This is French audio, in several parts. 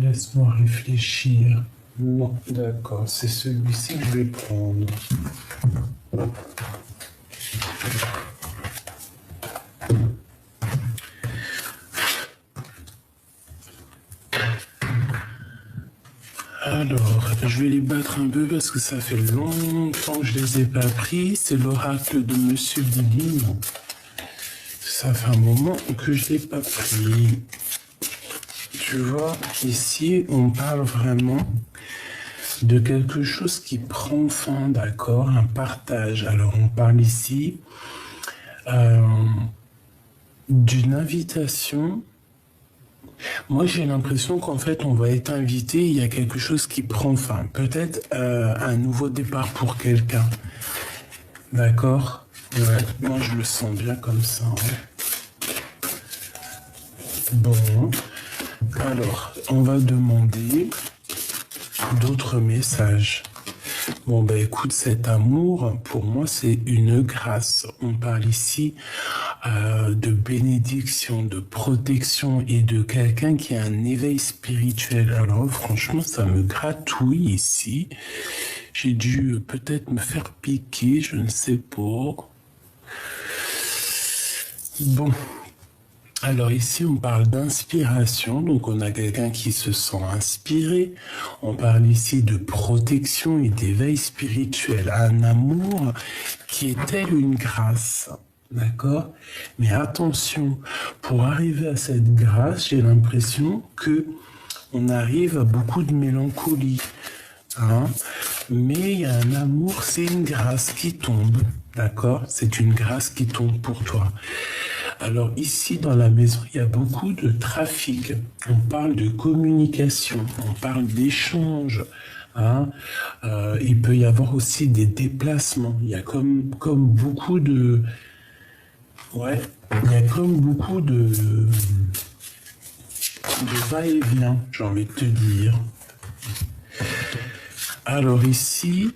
Laisse-moi réfléchir. Non, d'accord, c'est celui-ci que je vais prendre. Alors, je vais les battre un peu parce que ça fait longtemps que je les ai pas pris. C'est l'oracle de Monsieur Bilim. Ça fait un moment que je l'ai pas pris. Tu vois, ici, on parle vraiment de quelque chose qui prend fin, d'accord, un partage. Alors, on parle ici d'une invitation. Moi, j'ai l'impression qu'en fait, on va être invité, il y a quelque chose qui prend fin. Peut-être un nouveau départ pour quelqu'un. D'accord? Ouais, moi, je le sens bien comme ça. Ouais. Bon. Alors, on va demander d'autres messages. Bon, ben écoute, cet amour, pour moi, c'est une grâce. On parle ici de bénédiction, de protection et de quelqu'un qui a un éveil spirituel. Alors, franchement, ça me gratouille ici. J'ai dû peut-être me faire piquer, je ne sais pas. Bon. Alors ici, on parle d'inspiration, donc on a quelqu'un qui se sent inspiré. On parle ici de protection et d'éveil spirituel, un amour qui est tel une grâce, d'accord? Mais attention, pour arriver à cette grâce, j'ai l'impression que on arrive à beaucoup de mélancolie, hein? Mais il y a un amour, c'est une grâce qui tombe, d'accord? C'est une grâce qui tombe pour toi. Alors ici dans la maison, il y a beaucoup de trafic. On parle de communication, on parle d'échange. Hein. Il peut y avoir aussi des déplacements. Il y a comme beaucoup de... Ouais, il y a comme beaucoup de va-et-vient, j'ai envie de te dire. Alors ici,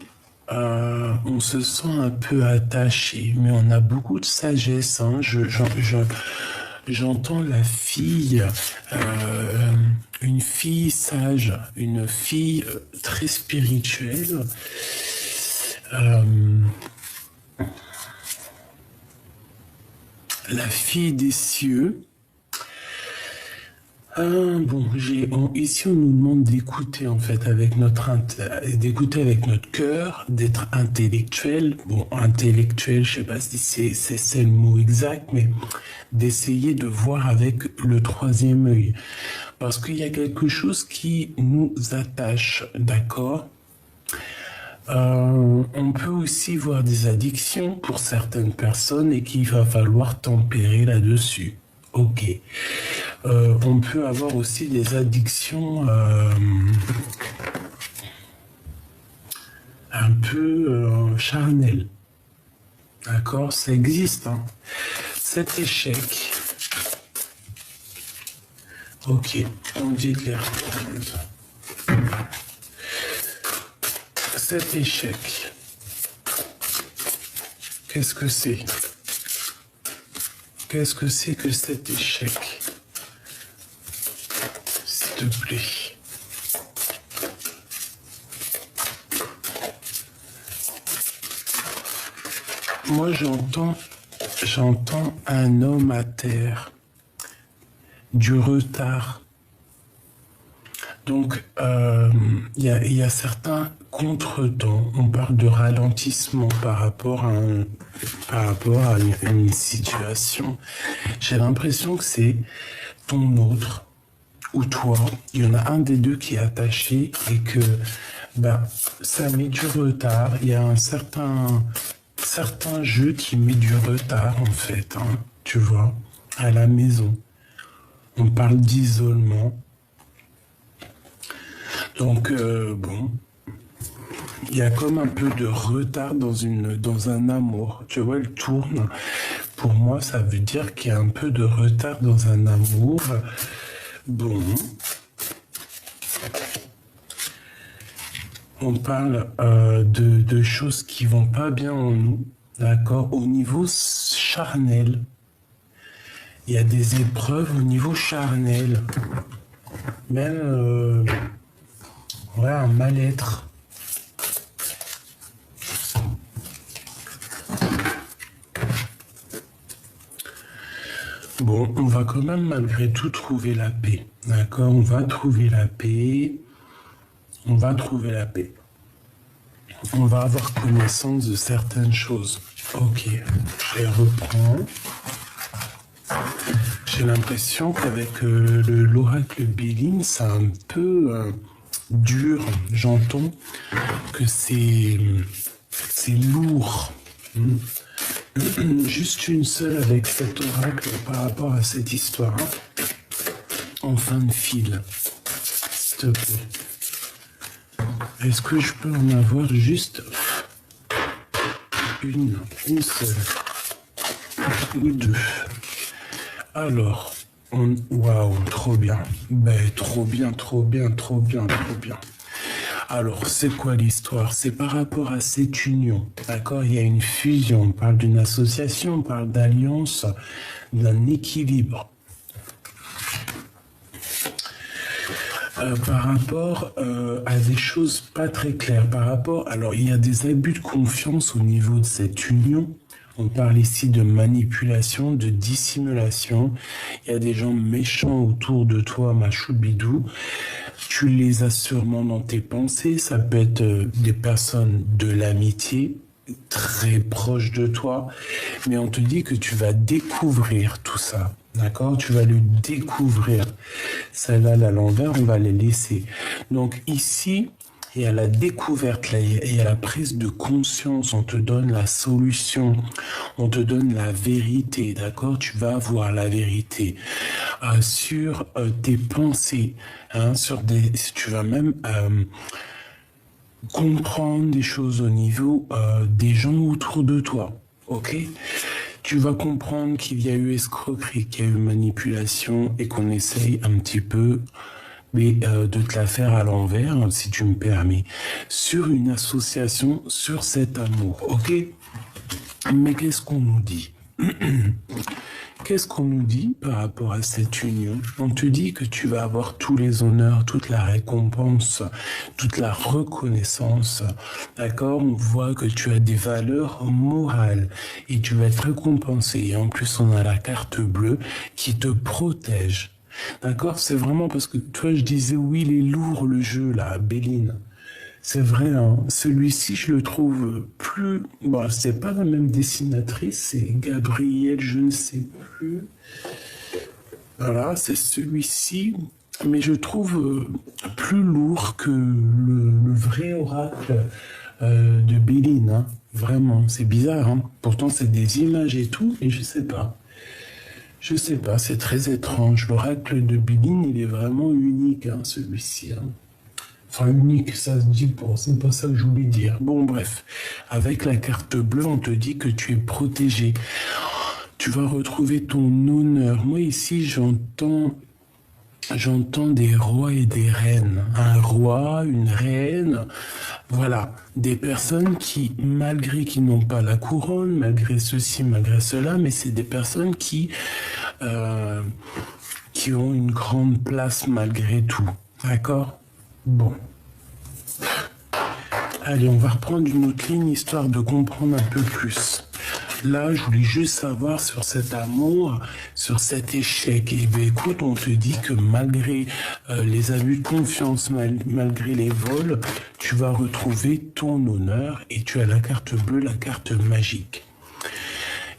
on se sent un peu attaché, mais on a beaucoup de sagesse. Hein. J'entends la fille, une fille sage, une fille très spirituelle. La fille des cieux. Bon, ici on nous demande d'écouter en fait d'écouter avec notre cœur, d'être intellectuel. Bon, intellectuel, je sais pas si c'est le mot exact, mais d'essayer de voir avec le troisième œil, parce qu'il y a quelque chose qui nous attache, d'accord? On peut aussi voir des addictions pour certaines personnes et qu'il va falloir tempérer là-dessus. Ok. On peut avoir aussi des addictions un peu charnelles. D'accord? Ça existe. Hein. Cet échec. Ok. On dit de les reprendre. Cet échec. Qu'est-ce que c'est? Qu'est-ce que c'est que cet échec? S'il te plaît. Moi, j'entends un homme à terre, du retard. Donc, il y a certains contretemps. On parle de ralentissement par rapport à une situation. J'ai l'impression que c'est ton autre ou toi. Il y en a un des deux qui est attaché et que ça met du retard. Il y a un certain jeu qui met du retard en fait. Hein, tu vois, à la maison. On parle d'isolement. Donc, bon, il y a comme un peu de retard dans un amour. Tu vois, elle tourne. Pour moi, ça veut dire qu'il y a un peu de retard dans un amour. Bon. On parle de choses qui vont pas bien en nous, d'accord? Au niveau charnel. Il y a des épreuves au niveau charnel. même ouais, un mal-être. Bon, on va quand même malgré tout trouver la paix. D'accord? On va trouver la paix. On va trouver la paix. On va avoir connaissance de certaines choses. Ok, je les reprends. J'ai l'impression qu'avec l'oracle Béline, c'est un peu dur. J'entends que c'est lourd. Juste une seule avec cet oracle par rapport à cette histoire. En fin de fil. S'il te plaît. Est-ce que je peux en avoir juste une seule ou deux? Alors, waouh, trop bien. Ben, trop bien, trop bien, trop bien, trop bien. Alors, c'est quoi l'histoire? C'est par rapport à cette union, d'accord? Il y a une fusion, on parle d'une association, on parle d'alliance, d'un équilibre. Par rapport à des choses pas très claires, alors il y a des abus de confiance au niveau de cette union. On parle ici de manipulation, de dissimulation. Il y a des gens méchants autour de toi, ma choubidou. Tu les as sûrement dans tes pensées. Ça peut être des personnes de l'amitié, très proches de toi. Mais on te dit que tu vas découvrir tout ça. D'accord? Tu vas le découvrir. Celle-là, à l'envers, on va les laisser. Donc ici, il y a la découverte, là, il y a la prise de conscience, on te donne la solution, on te donne la vérité, d'accord? Tu vas avoir la vérité sur tes pensées, hein, tu vas même comprendre des choses au niveau des gens autour de toi, ok? Tu vas comprendre qu'il y a eu escroquerie, qu'il y a eu manipulation et qu'on essaye un petit peu de te la faire à l'envers, si tu me permets, sur une association, sur cet amour, ok? Mais qu'est-ce qu'on nous dit? Qu'est-ce qu'on nous dit par rapport à cette union? On te dit que tu vas avoir tous les honneurs, toute la récompense, toute la reconnaissance, d'accord? On voit que tu as des valeurs morales et tu vas être récompensé. Et en plus, on a la carte bleue qui te protège. D'accord? C'est vraiment parce que, toi, je disais, oui, il est lourd le jeu, là, Béline. C'est vrai, hein. Celui-ci, je le trouve plus... Bon, c'est pas la même dessinatrice, c'est Gabrielle, je ne sais plus. Voilà, c'est celui-ci, mais je trouve plus lourd que le vrai oracle de Béline, hein. Vraiment, c'est bizarre, hein. Pourtant, c'est des images et tout, et je sais pas. Je sais pas, c'est très étrange. L'oracle de Béline, il est vraiment unique, hein, celui-ci, hein. Enfin, unique, ça se dit pas, c'est pas ça que je voulais dire. Bon, bref. Avec la carte bleue, on te dit que tu es protégé. Tu vas retrouver ton honneur. Moi, ici, j'entends des rois et des reines. Un roi, une reine. Voilà. Des personnes qui, malgré qu'ils n'ont pas la couronne, malgré ceci, malgré cela, mais c'est des personnes qui ont une grande place malgré tout. D'accord? Bon. Allez, on va reprendre une autre ligne histoire de comprendre un peu plus. Là, je voulais juste savoir sur cet amour, sur cet échec. Et bien, écoute, on te dit que malgré les abus de confiance, malgré les vols, tu vas retrouver ton honneur et tu as la carte bleue, la carte magique.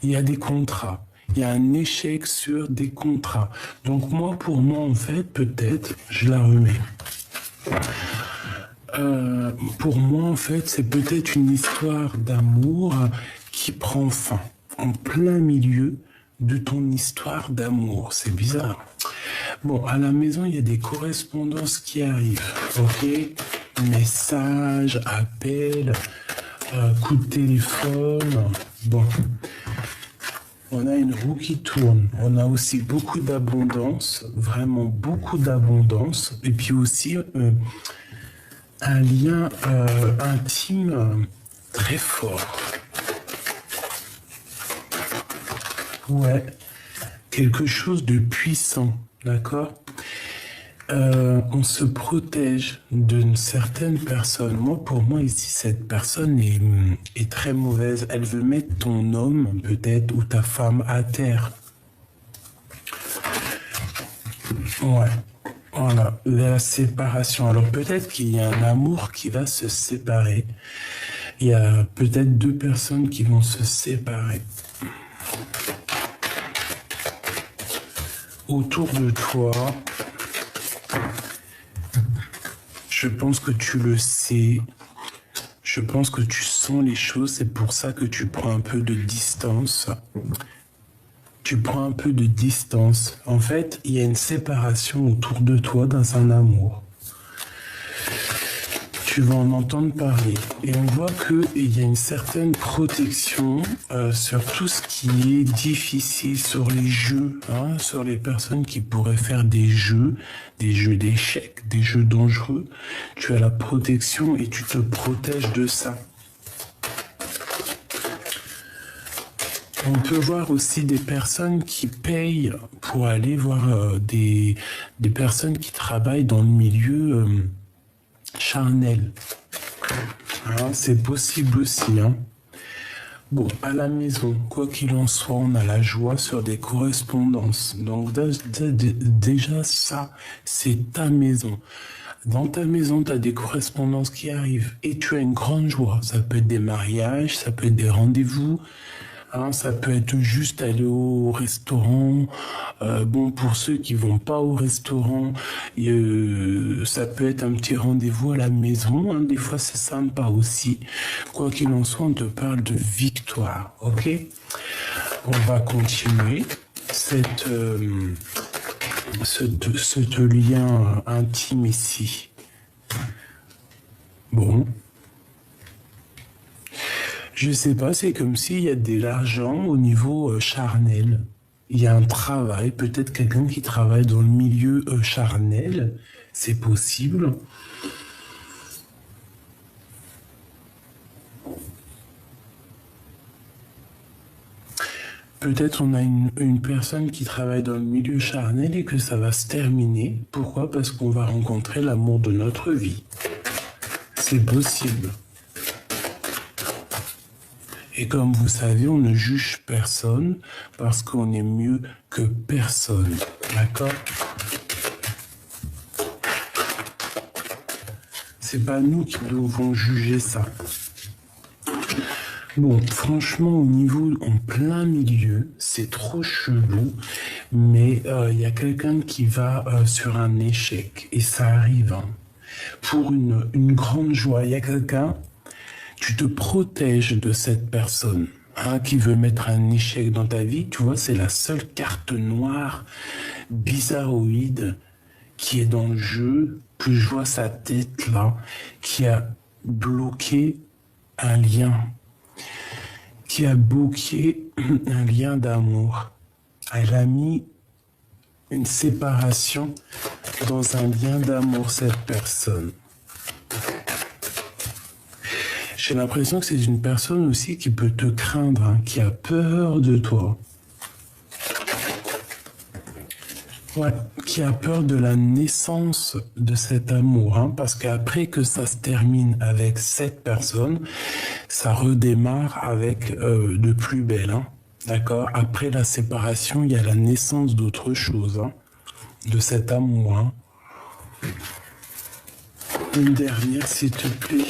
Il y a des contrats. Il y a un échec sur des contrats. Donc moi, pour moi, en fait, peut-être, je la remets. Pour moi, en fait, c'est peut-être une histoire d'amour qui prend fin en plein milieu de ton histoire d'amour. C'est bizarre. Bon, à la maison, il y a des correspondances qui arrivent. Ok? Messages, appels, coups de téléphone. Bon. On a une roue qui tourne. On a aussi beaucoup d'abondance, vraiment beaucoup d'abondance. Et puis aussi un lien intime très fort. Ouais, quelque chose de puissant, d'accord? On se protège d'une certaine personne. Moi, pour moi, ici, cette personne est très mauvaise. Elle veut mettre ton homme, peut-être, ou ta femme à terre. Ouais. Voilà, la séparation. Alors peut-être qu'il y a un amour qui va se séparer. Il y a peut-être deux personnes qui vont se séparer. Autour de toi, je pense que tu le sais. Je pense que tu sens les choses. C'est pour ça que tu prends un peu de distance. Tu prends un peu de distance. En fait, il y a une séparation autour de toi dans un amour. Tu vas en entendre parler. Et on voit qu'il y a une certaine protection sur tout ce qui est difficile, sur les jeux, hein, sur les personnes qui pourraient faire des jeux d'échecs, des jeux dangereux. Tu as la protection et tu te protèges de ça. On peut voir aussi des personnes qui payent pour aller voir des personnes qui travaillent dans le milieu charnel. Hein, c'est possible aussi. Hein. Bon, à la maison, quoi qu'il en soit, on a la joie sur des correspondances. Donc déjà, ça, c'est ta maison. Dans ta maison, tu as des correspondances qui arrivent et tu as une grande joie. Ça peut être des mariages, ça peut être des rendez-vous. Hein, ça peut être juste aller au restaurant. Bon, pour ceux qui vont pas au restaurant, ça peut être un petit rendez-vous à la maison. Hein, des fois, c'est sympa aussi. Quoi qu'il en soit, on te parle de victoire. Ok? On va continuer ce lien intime ici. Bon. Je sais pas, c'est comme s'il y a de l'argent au niveau charnel. Il y a un travail, peut-être quelqu'un qui travaille dans le milieu charnel, c'est possible. Peut-être on a une personne qui travaille dans le milieu charnel et que ça va se terminer. Pourquoi? Parce qu'on va rencontrer l'amour de notre vie. C'est possible. Et comme vous savez, on ne juge personne parce qu'on est mieux que personne. D'accord? C'est pas nous qui devons juger ça. Bon, franchement, au niveau, en plein milieu, c'est trop chelou, mais il y a quelqu'un qui va sur un échec, et ça arrive, hein, pour une grande joie. Il y a quelqu'un, tu te protèges de cette personne hein, qui veut mettre un échec dans ta vie. Tu vois, c'est la seule carte noire, bizarroïde, qui est dans le jeu, que je vois sa tête là, qui a bloqué un lien. Qui a bloqué un lien d'amour. Elle a mis une séparation dans un lien d'amour, cette personne. J'ai l'impression que c'est une personne aussi qui peut te craindre, hein, qui a peur de toi. Ouais, qui a peur de la naissance de cet amour, hein, parce qu'après que ça se termine avec cette personne, ça redémarre avec de plus belle, hein, d'accord? Après la séparation, il y a la naissance d'autre chose, hein, de cet amour. Hein. Une dernière, s'il te plaît.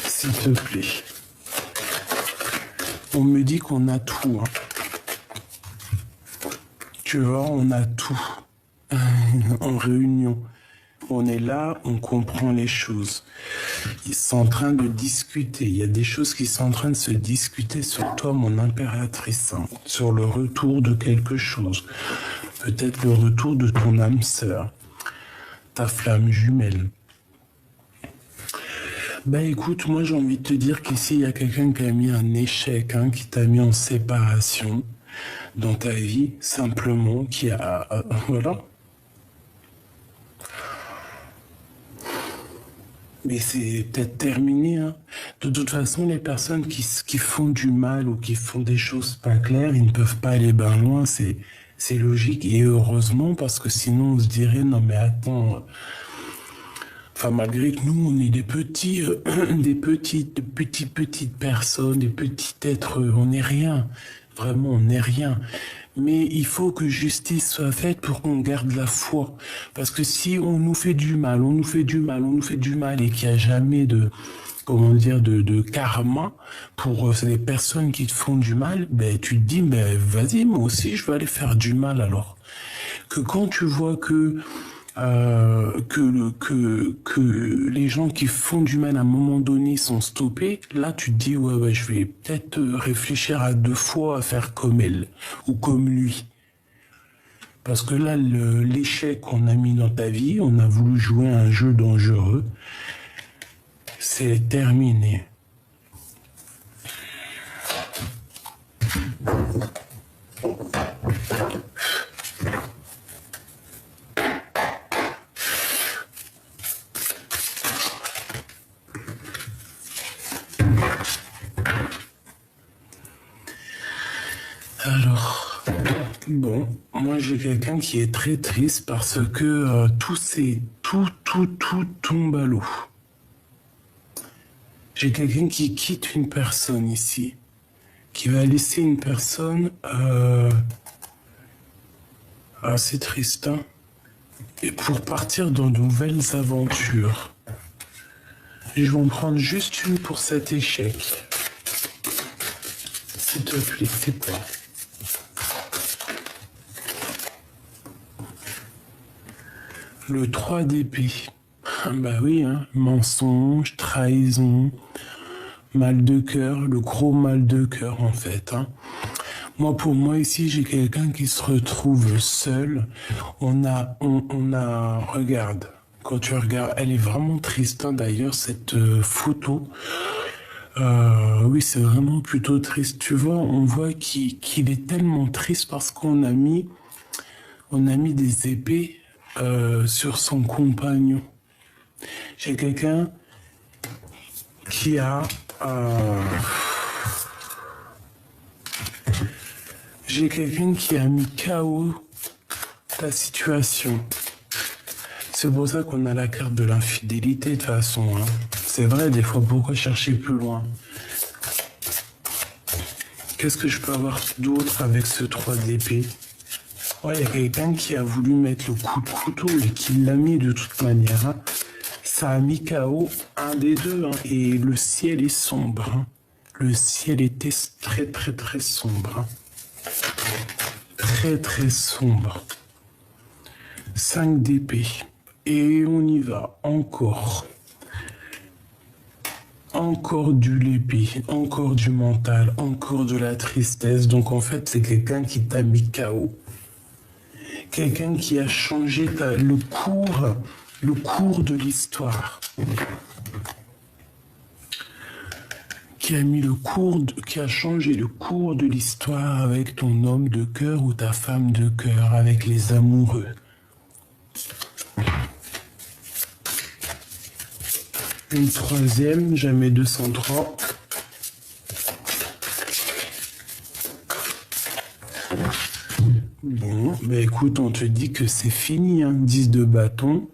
S'il te plaît. On me dit qu'on a tout, hein. Tu vois, on a tout en réunion. On est là, on comprend les choses. Ils sont en train de discuter. Il y a des choses qui sont en train de se discuter sur toi, mon impératrice, hein, sur le retour de quelque chose. Peut-être le retour de ton âme sœur, ta flamme jumelle. Bah écoute, moi j'ai envie de te dire qu'ici il y a quelqu'un qui a mis un échec, hein, qui t'a mis en séparation dans ta vie, simplement, qui a... voilà. Mais c'est peut-être terminé, hein. De toute façon, les personnes qui font du mal ou qui font des choses pas claires, ils ne peuvent pas aller bien loin, c'est C'est logique et heureusement parce que sinon on se dirait non mais attends, enfin malgré que nous on est des petits, petites personnes, des petits êtres, on n'est rien, vraiment on n'est rien. Mais il faut que justice soit faite pour qu'on garde la foi. Parce que si on nous fait du mal, on nous fait du mal, on nous fait du mal et qu'il n'y a jamais de, comment dire, de karma pour les personnes qui te font du mal, ben, tu te dis, ben, vas-y, moi aussi, je vais aller faire du mal alors. Que quand tu vois que les gens qui font du mal à un moment donné sont stoppés, là tu te dis, ouais, je vais peut-être réfléchir à 2 fois à faire comme elle ou comme lui. Parce que là, l'échec qu'on a mis dans ta vie, on a voulu jouer à un jeu dangereux, c'est terminé. Alors, bon, moi j'ai quelqu'un qui est très triste parce que tout tombe à l'eau. J'ai quelqu'un qui quitte une personne ici, qui va laisser une personne assez triste, hein, et pour partir dans de nouvelles aventures. Je vais en prendre juste une pour cet échec. S'il te plaît, c'est quoi? Le 3 d'épée. Bah oui, hein. Mensonge, trahison, mal de cœur, le gros mal de cœur en fait. Hein. Moi, pour moi, ici, j'ai quelqu'un qui se retrouve seul. Regarde, quand tu regardes, elle est vraiment triste hein, d'ailleurs, cette photo. Oui, c'est vraiment plutôt triste. Tu vois, on voit qu'il est tellement triste parce qu'on a mis des épées sur son compagnon. J'ai quelqu'un qui a... j'ai quelqu'un qui a mis KO ta situation. C'est pour ça qu'on a la carte de l'infidélité de toute façon. Hein. C'est vrai, des fois, pourquoi chercher plus loin? Qu'est-ce que je peux avoir d'autre avec ce 3 d'épée? Ouais, il y a quelqu'un qui a voulu mettre le coup de couteau et qui l'a mis de toute manière. Hein. Ça a mis KO un des deux. Hein. Et le ciel est sombre. Hein. Le ciel était très sombre. Hein. Très sombre. 5 d'épée. Et on y va. Encore. Encore du l'épée. Encore du mental. Encore de la tristesse. Donc en fait, c'est quelqu'un qui t'a mis KO. Quelqu'un qui a changé le cours de l'histoire. Qui a changé le cours de l'histoire avec ton homme de cœur ou ta femme de cœur, avec les amoureux. Une 3e, jamais 203. Bon, ben écoute, on te dit que c'est fini, hein. 10 de bâton.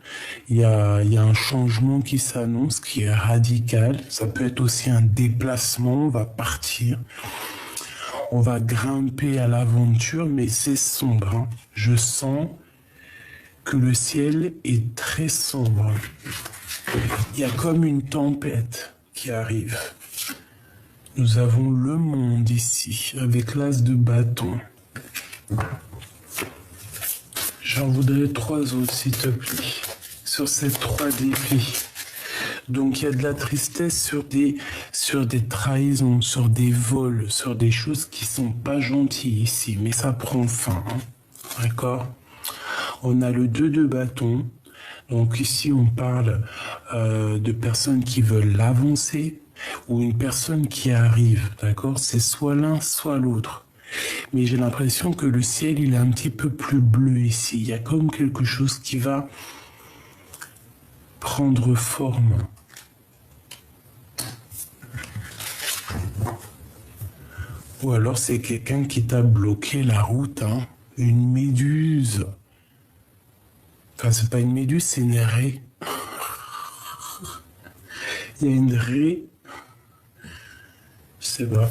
Il y a un changement qui s'annonce, qui est radical. Ça peut être aussi un déplacement, on va partir. On va grimper à l'aventure, mais c'est sombre. Hein. Je sens que le ciel est très sombre. Il y a comme une tempête qui arrive. Nous avons le monde ici, avec l'as de bâton. J'en voudrais 3 autres, s'il te plaît, sur ces 3 d'épée. Donc il y a de la tristesse sur des trahisons, sur des vols, sur des choses qui sont pas gentilles ici, mais ça prend fin, hein. D'accord? On a le 2 de bâton. Donc ici on parle de personnes qui veulent avancer ou une personne qui arrive, d'accord? C'est soit l'un, soit l'autre. Mais j'ai l'impression que le ciel, il est un petit peu plus bleu ici. Il y a comme quelque chose qui va prendre forme. Ou alors c'est quelqu'un qui t'a bloqué la route, hein. une méduse. Enfin, c'est pas une méduse, c'est une raie. Il y a une raie. Je sais pas.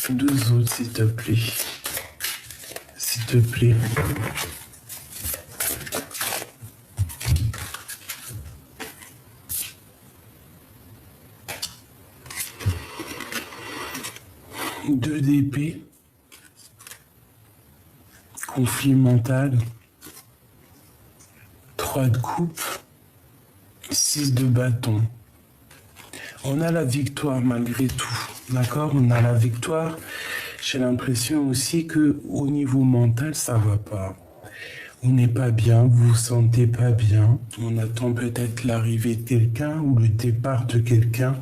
Deux autres, s'il te plaît. S'il te plaît. Deux d'épée. Conflit mental. 3 de coupe. 6 de bâton. On a la victoire malgré tout. D'accord? On a la victoire. J'ai l'impression aussi que au niveau mental, ça va pas. On n'est pas bien, vous vous sentez pas bien. On attend peut-être l'arrivée de quelqu'un ou le départ de quelqu'un.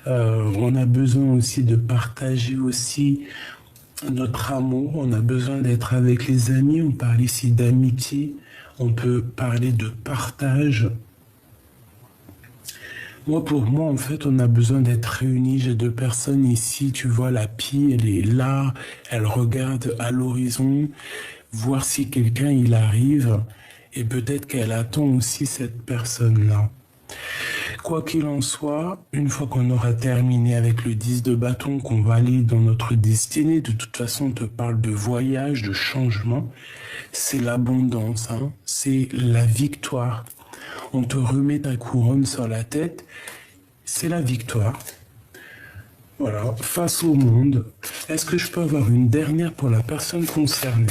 On a besoin aussi de partager aussi notre amour. On a besoin d'être avec les amis. On parle ici d'amitié. On peut parler de partage. Pour moi, en fait, on a besoin d'être réunis. J'ai 2 personnes ici. Tu vois, la pie, elle est là. Elle regarde à l'horizon, voir si quelqu'un, il arrive. Et peut-être qu'elle attend aussi cette personne-là. Quoi qu'il en soit, une fois qu'on aura terminé avec le 10 de bâton, qu'on va aller dans notre destinée, de toute façon, on te parle de voyage, de changement. C'est l'abondance, hein. C'est la victoire. On te remet ta couronne sur la tête, c'est la victoire. Voilà, face au monde. Est-ce que je peux avoir une dernière pour la personne concernée?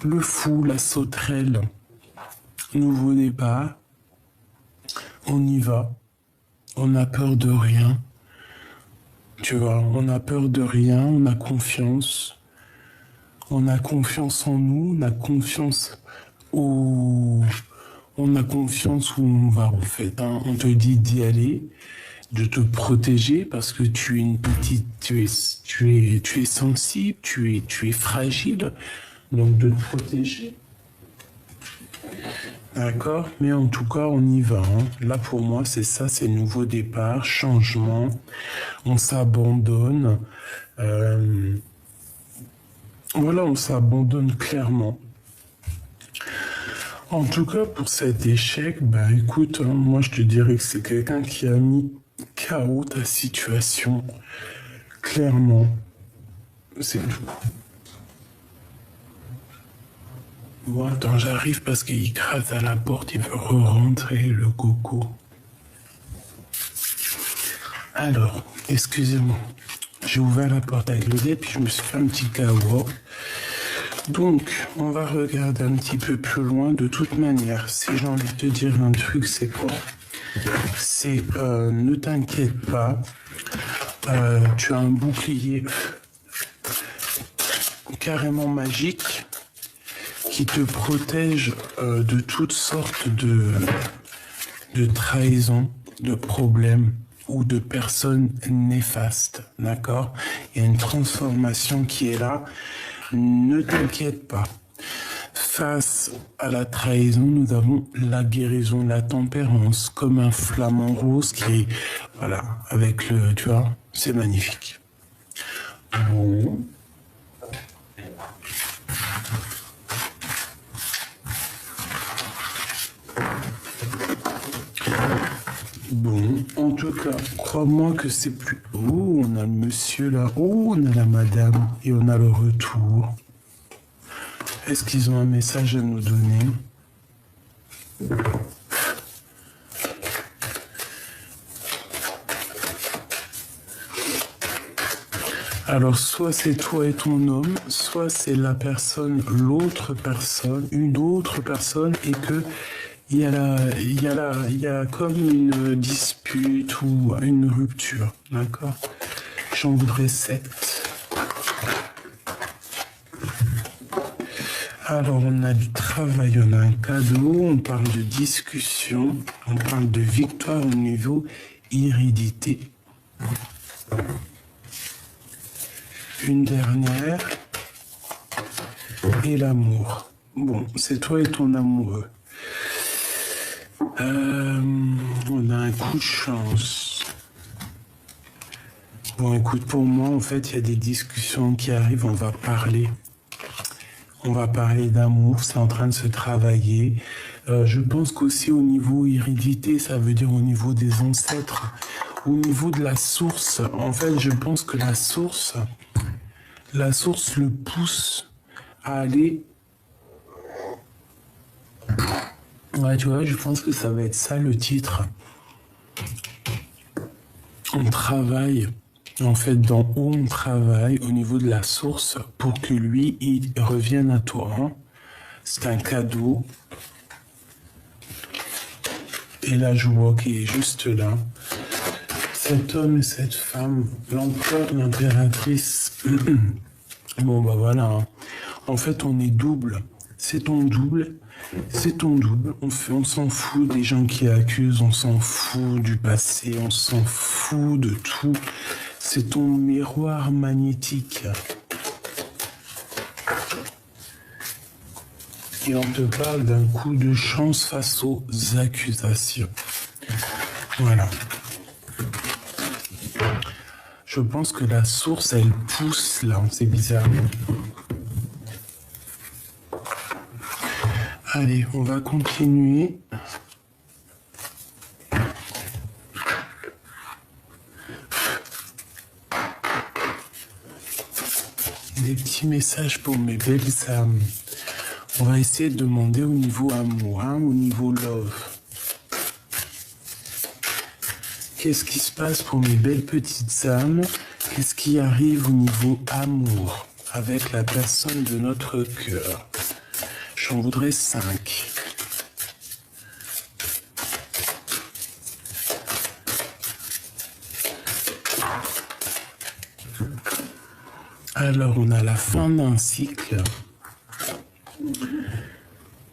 Le fou, la sauterelle. Nouveau départ. On y va. On n'a peur de rien. Tu vois, on n'a peur de rien, on a confiance. On a confiance en nous, on a confiance où on va en fait. Hein. On te dit d'y aller, de te protéger parce que tu es une petite, tu es sensible, tu es fragile, donc de te protéger. D'accord, mais en tout cas on y va. Hein. Là pour moi c'est ça, c'est nouveau départ, changement. On s'abandonne. Voilà, on s'abandonne clairement. En tout cas, pour cet échec, bah écoute, hein, moi je te dirais que c'est quelqu'un qui a mis KO ta situation. Clairement. C'est tout. Bon, attends, j'arrive parce qu'il gratte à la porte, il veut re-rentrer, le coco. Alors, excusez-moi. J'ai ouvert la porte avec le dé, puis je me suis fait un petit KO. Donc, on va regarder un petit peu plus loin. De toute manière, si j'ai envie de te dire un truc, c'est quoi? C'est ne t'inquiète pas. Tu as un bouclier carrément magique qui te protège de toutes sortes de trahisons, de problèmes ou de personnes néfastes. D'accord? Il y a une transformation qui est là. Ne t'inquiète pas. Face à la trahison, nous avons la guérison, la tempérance, comme un flamant rose qui est, voilà, avec le, tu vois, c'est magnifique. Bon. Bon, en tout cas, crois-moi que c'est plus... Oh, on a le monsieur là. Oh, on a la madame. Et on a le retour. Est-ce qu'ils ont un message à nous donner? Alors, soit c'est toi et ton homme, soit c'est la personne, l'autre personne, une autre personne, et que il y a comme une dispute ou une rupture, d'accord? J'en voudrais 7. Alors, on a du travail, on a un cadeau, on parle de discussion, on parle de victoire au niveau hérédité. Une dernière, et l'amour. Bon, c'est toi et ton amoureux. On a un coup de chance. Bon, écoute, pour moi, en fait, il y a des discussions qui arrivent, on va parler. On va parler d'amour, c'est en train de se travailler. Je pense qu'aussi au niveau hérédité, ça veut dire au niveau des ancêtres, au niveau de la source. En fait, je pense que la source le pousse à aller. Ouais, tu vois, je pense que ça va être ça le titre. On travaille, en fait, d'en haut, on travaille au niveau de la source pour que lui, il revienne à toi. Hein. C'est un cadeau. Et là, je vois qu'il est juste là. Cet homme et cette femme, l'empereur, l'impératrice. Bon, bah voilà. Hein. En fait, on est double. C'est ton double. C'est ton double. On s'en fout des gens qui accusent, on s'en fout du passé, on s'en fout de tout. C'est ton miroir magnétique. Et on te parle d'un coup de chance face aux accusations. Voilà. Je pense que la source, elle pousse là, c'est bizarre. Allez, on va continuer. Des petits messages pour mes belles âmes. On va essayer de demander au niveau amour, hein, au niveau love. Qu'est-ce qui se passe pour mes belles petites âmes? Qu'est-ce qui arrive au niveau amour avec la personne de notre cœur? J'en voudrais 5. Alors, on a la fin d'un cycle.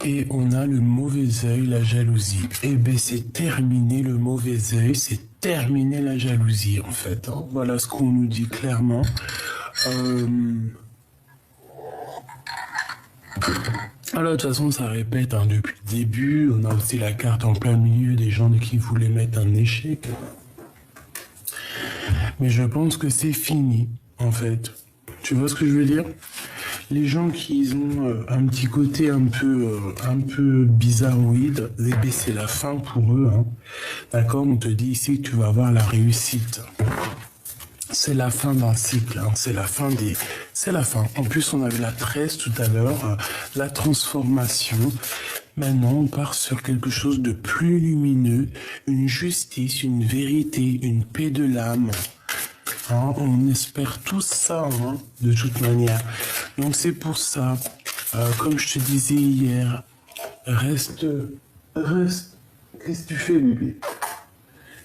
Et on a le mauvais œil, la jalousie. Eh bien, c'est terminé le mauvais œil, c'est terminé la jalousie, en fait. Hein. Voilà ce qu'on nous dit clairement. Alors, de toute façon, ça répète hein, depuis le début. On a aussi la carte en plein milieu des gens qui voulaient mettre un échec. Mais je pense que c'est fini, en fait. Tu vois ce que je veux dire? Les gens qui ont un petit côté un peu bizarroïde, eh bien, c'est la fin pour eux. Hein. D'accord? On te dit ici que tu vas avoir la réussite. C'est la fin d'un cycle, hein. C'est la fin. En plus, on avait la 13 tout à l'heure, la transformation. Maintenant, on part sur quelque chose de plus lumineux, une justice, une vérité, une paix de l'âme. Hein, on espère tous ça, hein, de toute manière. Donc c'est pour ça, comme je te disais hier, reste. Qu'est-ce que tu fais, bébé?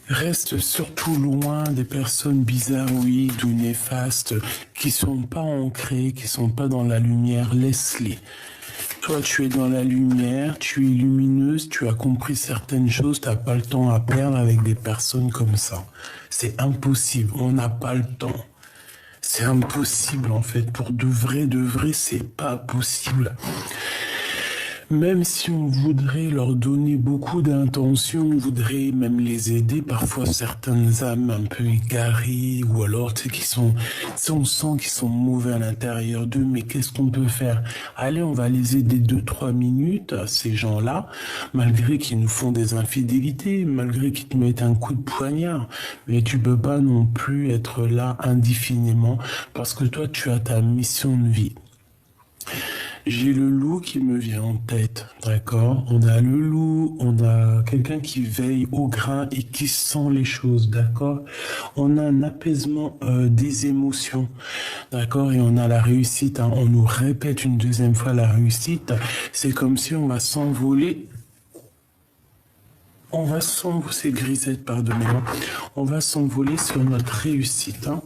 Reste surtout loin des personnes bizarroïdes ou néfastes qui sont pas ancrées, qui sont pas dans la lumière. Laisse-les. Toi, tu es dans la lumière, tu es lumineuse, tu as compris certaines choses, tu n'as pas le temps à perdre avec des personnes comme ça. C'est impossible, on n'a pas le temps. C'est impossible en fait, pour de vrai, c'est pas possible. Même si on voudrait leur donner beaucoup d'intention, on voudrait même les aider, parfois certaines âmes un peu égarées, ou alors tu sais, on sent qu'ils sont mauvais à l'intérieur d'eux, mais qu'est-ce qu'on peut faire? Allez, on va les aider 2-3 minutes, ces gens-là, malgré qu'ils nous font des infidélités, malgré qu'ils te mettent un coup de poignard, mais tu peux pas non plus être là indéfiniment, parce que toi, tu as ta mission de vie. J'ai le loup qui me vient en tête, d'accord? On a le loup, on a quelqu'un qui veille au grain et qui sent les choses, d'accord? On a un apaisement des émotions, d'accord? Et on a la réussite, hein. On nous répète une deuxième fois la réussite. C'est comme si on va s'envoler. C'est grisette, pardonnez-moi. On va s'envoler sur notre réussite, hein.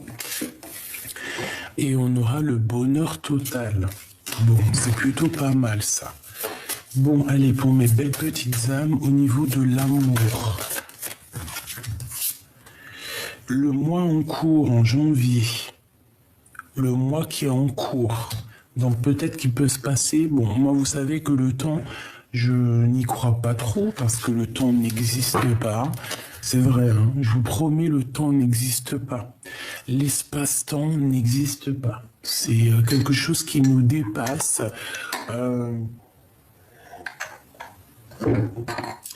Et on aura le bonheur total. Bon, c'est plutôt pas mal ça. Bon, allez, pour mes belles petites âmes, au niveau de l'amour. Le mois en cours, en janvier. Le mois qui est en cours. Donc peut-être qu'il peut se passer... Bon, moi, vous savez que le temps, je n'y crois pas trop, parce que le temps n'existe pas. C'est vrai, hein, je vous promets, le temps n'existe pas. l'espace-temps n'existe pas. C'est quelque chose qui nous dépasse.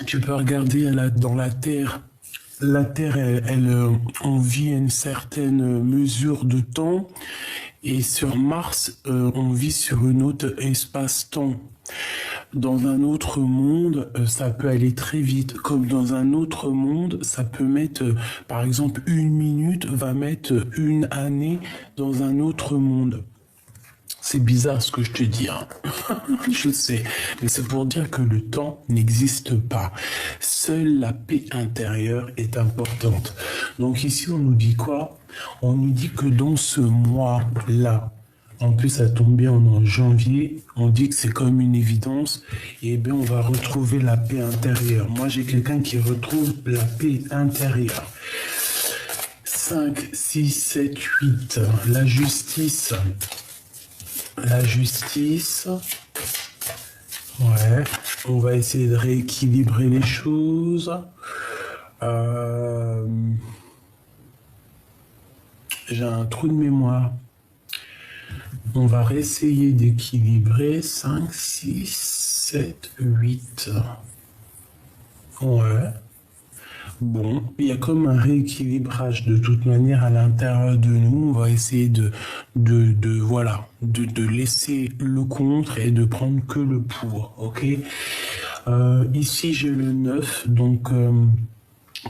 Tu peux regarder dans la Terre. La Terre, on vit à une certaine mesure de temps. Et sur Mars, on vit sur une autre espace-temps. Dans un autre monde, ça peut aller très vite. Comme dans un autre monde, ça peut mettre, par exemple, 1 minute va mettre 1 année dans un autre monde. C'est bizarre ce que je te dis, hein. Je sais, mais c'est pour dire que le temps n'existe pas. Seule la paix intérieure est importante. Donc ici, on nous dit quoi? On nous dit que dans ce mois-là, en plus ça tombe bien, on est en janvier, on dit que c'est comme une évidence, et bien on va retrouver la paix intérieure. Moi, j'ai quelqu'un qui retrouve la paix intérieure. 5, 6, 7, 8, la justice. La justice, ouais, on va essayer de rééquilibrer les choses. J'ai un trou de mémoire. On va réessayer d'équilibrer 5, 6, 7, 8. Ouais. Bon, il y a comme un rééquilibrage de toute manière à l'intérieur de nous. On va essayer de laisser le contre et de prendre que le pour, ok? Ici, j'ai le 9, donc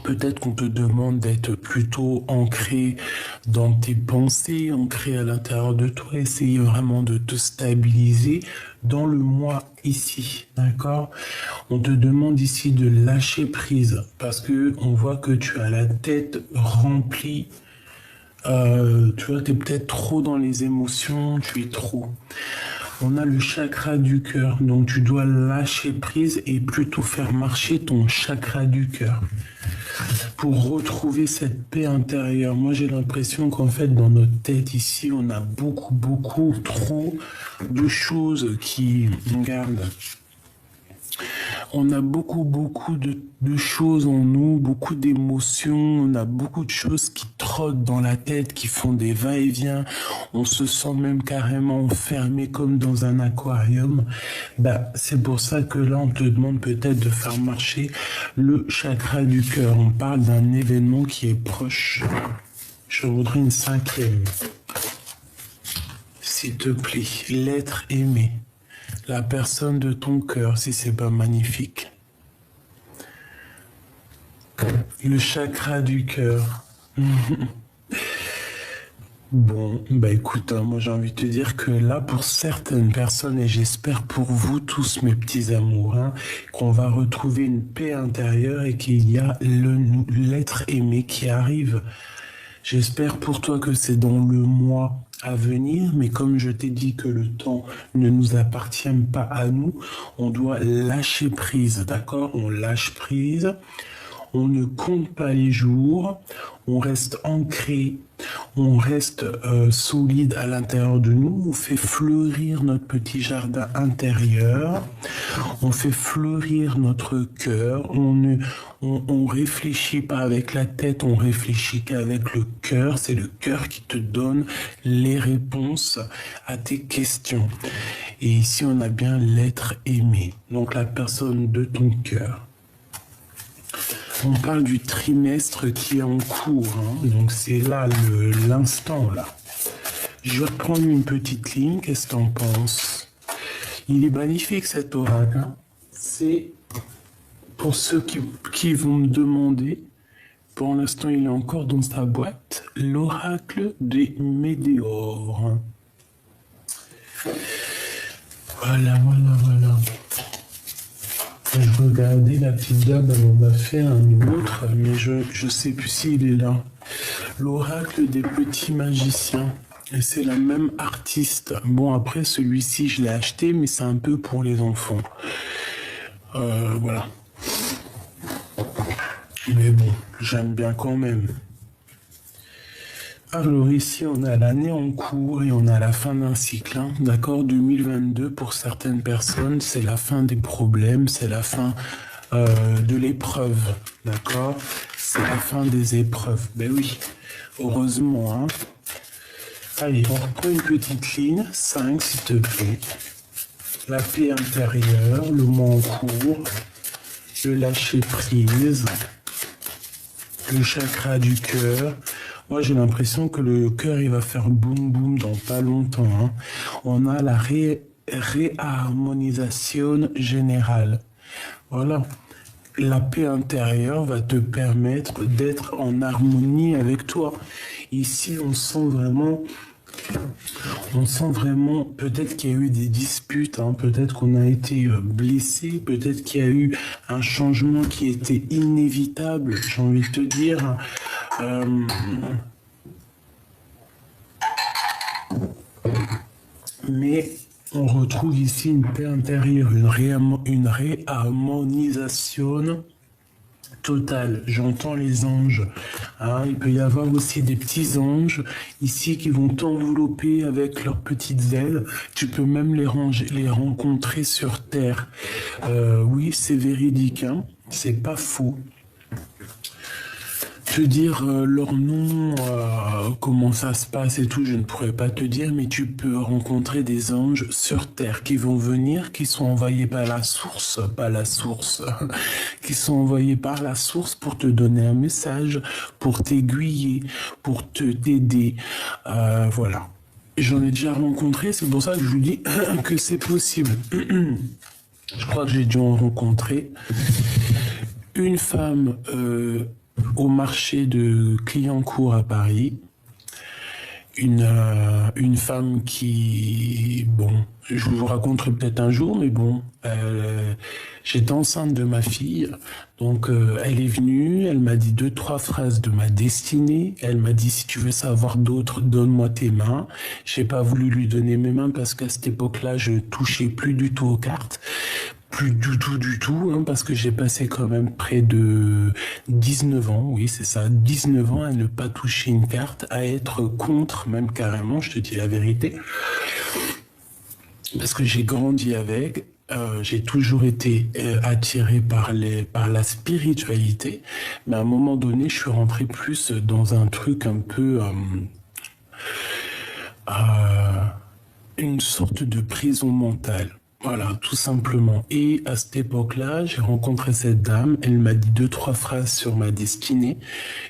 peut-être qu'on te demande d'être plutôt ancré dans tes pensées, ancré à l'intérieur de toi, essayer vraiment de te stabiliser dans le moi ici, d'accord? On te demande ici de lâcher prise parce que on voit que tu as la tête remplie. Tu vois, tu es peut-être trop dans les émotions, tu es trop. On a le chakra du cœur, donc tu dois lâcher prise et plutôt faire marcher ton chakra du cœur pour retrouver cette paix intérieure. Moi, j'ai l'impression qu'en fait, dans notre tête ici, on a beaucoup trop de choses qui nous gardent. On a beaucoup de choses en nous, beaucoup d'émotions, on a beaucoup de choses qui trottent dans la tête, qui font des va-et-vient. On se sent même carrément enfermé comme dans un aquarium. C'est pour ça que là, on te demande peut-être de faire marcher le chakra du cœur. On parle d'un événement qui est proche. Je voudrais une 5e. S'il te plaît, l'être aimé. La personne de ton cœur, si c'est pas magnifique. Le chakra du cœur. Bon, écoute, moi j'ai envie de te dire que là, pour certaines personnes, et j'espère pour vous tous, mes petits amours, qu'on va retrouver une paix intérieure et qu'il y a l'être aimé qui arrive. J'espère pour toi que c'est dans le mois à venir, mais comme je t'ai dit que le temps ne nous appartient pas à nous, on doit lâcher prise, d'accord? On lâche prise, on ne compte pas les jours, on reste ancré, on reste solide à l'intérieur de nous, on fait fleurir notre petit jardin intérieur, on fait fleurir notre cœur, on réfléchit pas avec la tête, on réfléchit qu'avec le cœur, c'est le cœur qui te donne les réponses à tes questions. Et ici on a bien l'être aimé, donc la personne de ton cœur. On parle du trimestre qui est en cours, donc c'est là l'instant là. Je vais reprendre une petite ligne, qu'est-ce que t'en penses? Il est magnifique cet oracle, C'est pour ceux qui vont me demander, pour l'instant il est encore dans sa boîte, l'oracle des météores. Voilà. Je regardais la petite dame, elle en a fait un autre, mais je sais plus s'il est là. L'oracle des petits magiciens. Et c'est la même artiste. Bon, après, celui-ci, je l'ai acheté, mais c'est un peu pour les enfants. Voilà. Mais bon, j'aime bien quand même. Alors ici, on a l'année en cours et on a la fin d'un cycle, d'accord? 2022, pour certaines personnes, c'est la fin des problèmes, c'est la fin de l'épreuve, d'accord? C'est la fin des épreuves. Ben oui, Heureusement, hein. Allez, on reprend une petite ligne. 5, s'il te plaît. La paix intérieure, le mot en cours, le lâcher prise, le chakra du cœur. Moi, j'ai l'impression que le cœur, il va faire boum boum dans pas longtemps, hein. On a la réharmonisation générale. Voilà. La paix intérieure va te permettre d'être en harmonie avec toi. Ici, on sent vraiment, peut-être qu'il y a eu des disputes, hein, peut-être qu'on a été blessé, peut-être qu'il y a eu un changement qui était inévitable, j'ai envie de te dire. Mais on retrouve ici une paix intérieure, une réharmonisation totale. J'entends les anges. Hein, il peut y avoir aussi des petits anges ici qui vont t'envelopper avec leurs petites ailes. Tu peux même les rencontrer sur terre. Oui, c'est véridique, hein, c'est pas faux. Te dire leur nom, comment ça se passe et tout, je ne pourrais pas te dire, mais tu peux rencontrer des anges sur terre qui vont venir, qui sont envoyés par la source, qui sont envoyés par la source pour te donner un message, pour t'aiguiller, pour t'aider, voilà. J'en ai déjà rencontré, c'est pour ça que je vous dis que c'est possible. Je crois que j'ai dû en rencontrer une femme au marché de Clignancourt à Paris, une femme qui, bon, je vous raconterai peut-être un jour, mais bon, j'étais enceinte de ma fille, donc elle est venue, elle m'a dit 2-3 phrases de ma destinée, elle m'a dit si tu veux savoir d'autres, donne-moi tes mains. J'ai pas voulu lui donner mes mains parce qu'à cette époque-là, je touchais plus du tout aux cartes. Plus du tout, hein, parce que j'ai passé quand même près de 19 ans, oui c'est ça, 19 ans à ne pas toucher une carte, à être contre, même carrément, je te dis la vérité, parce que j'ai grandi avec, j'ai toujours été attiré par la spiritualité, mais à un moment donné, je suis rentré plus dans un truc un peu... une sorte de prison mentale. Voilà, tout simplement. Et à cette époque-là, j'ai rencontré cette dame. Elle m'a dit 2-3 phrases sur ma destinée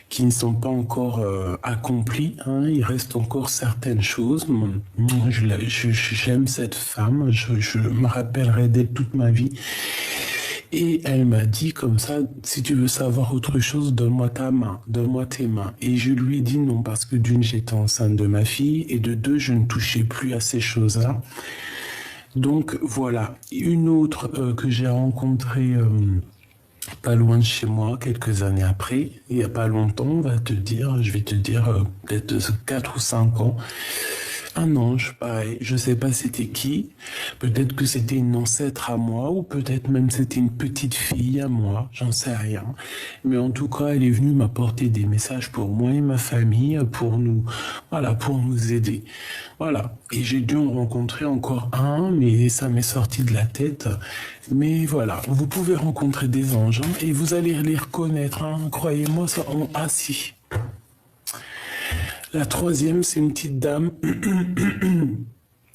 qui ne sont pas encore accomplies, hein. Il reste encore certaines choses. J'aime cette femme. Je me rappellerai d'elle toute ma vie. Et elle m'a dit comme ça, si tu veux savoir autre chose, donne-moi ta main, donne-moi tes mains. Et je lui ai dit non, parce que d'une, j'étais enceinte de ma fille, et de deux, je ne touchais plus à ces choses-là. Donc voilà, une autre que j'ai rencontrée pas loin de chez moi, quelques années après, il n'y a pas longtemps, je vais te dire peut-être 4 ou 5 ans, un ange, pareil, je sais pas c'était qui, peut-être que c'était une ancêtre à moi, ou peut-être même c'était une petite fille à moi, j'en sais rien. Mais en tout cas, elle est venue m'apporter des messages pour moi et ma famille, pour nous aider. Voilà. Et j'ai dû en rencontrer encore un, mais ça m'est sorti de la tête. Mais voilà, vous pouvez rencontrer des anges, hein, et vous allez les reconnaître, hein, croyez-moi, ça, ah si. La troisième, c'est une petite dame.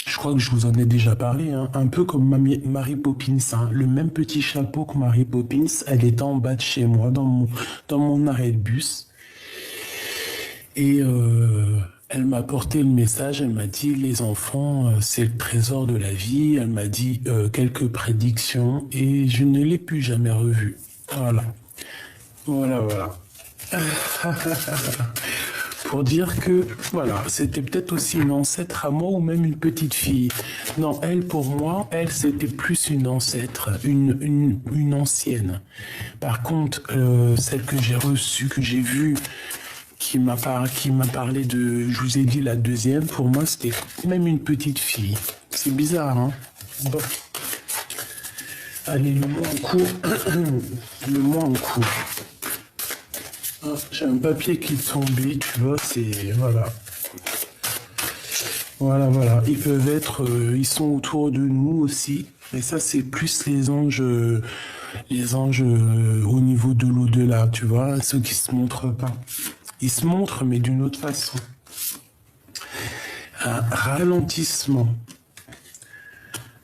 Je crois que je vous en ai déjà parlé, hein, un peu comme Mary Poppins, hein, le même petit chapeau que Mary Poppins. Elle était en bas de chez moi, dans mon arrêt de bus. Et elle m'a apporté le message, elle m'a dit, les enfants, c'est le trésor de la vie. Elle m'a dit quelques prédictions et je ne l'ai plus jamais revue. Voilà. Voilà. Pour dire que, voilà, c'était peut-être aussi une ancêtre à moi ou même une petite fille. Non, elle, pour moi, c'était plus une ancêtre, une ancienne. Par contre, celle que j'ai reçue, que j'ai vue, qui m'a parlé de, je vous ai dit la deuxième, pour moi, c'était même une petite fille. C'est bizarre, hein? Bon. Allez, le mot en cours. Le mot en cours. Ah, j'ai un papier qui est tombé, tu vois, c'est... Voilà. Voilà. Ils peuvent être... ils sont autour de nous aussi. Et ça, c'est plus les anges au niveau de l'au-delà, tu vois, ceux qui se montrent pas. Il se montre, mais d'une autre façon. Un ralentissement.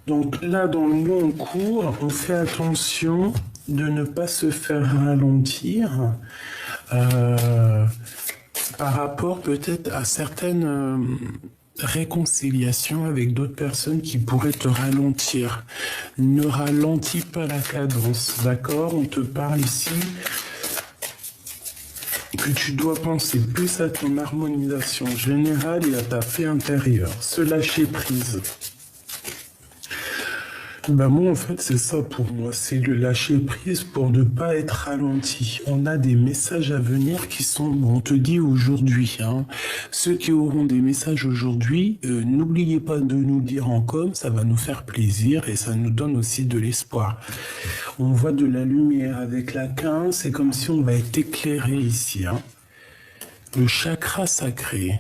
Donc là, dans le long cours, on fait attention de ne pas se faire ralentir par rapport peut-être à certaines réconciliations avec d'autres personnes qui pourraient te ralentir. Ne ralentis pas la cadence, d'accord? On te parle ici que tu dois penser plus à ton harmonisation générale et à ta paix intérieure. Se lâcher prise. Ben moi, en fait, c'est ça pour moi. C'est le lâcher prise pour ne pas être ralenti. On a des messages à venir qui sont, on te dit aujourd'hui, hein. Ceux qui auront des messages aujourd'hui, n'oubliez pas de nous dire en com, ça va nous faire plaisir et ça nous donne aussi de l'espoir. On voit de la lumière avec la 15, c'est comme si on va être éclairé ici, hein. Le chakra sacré.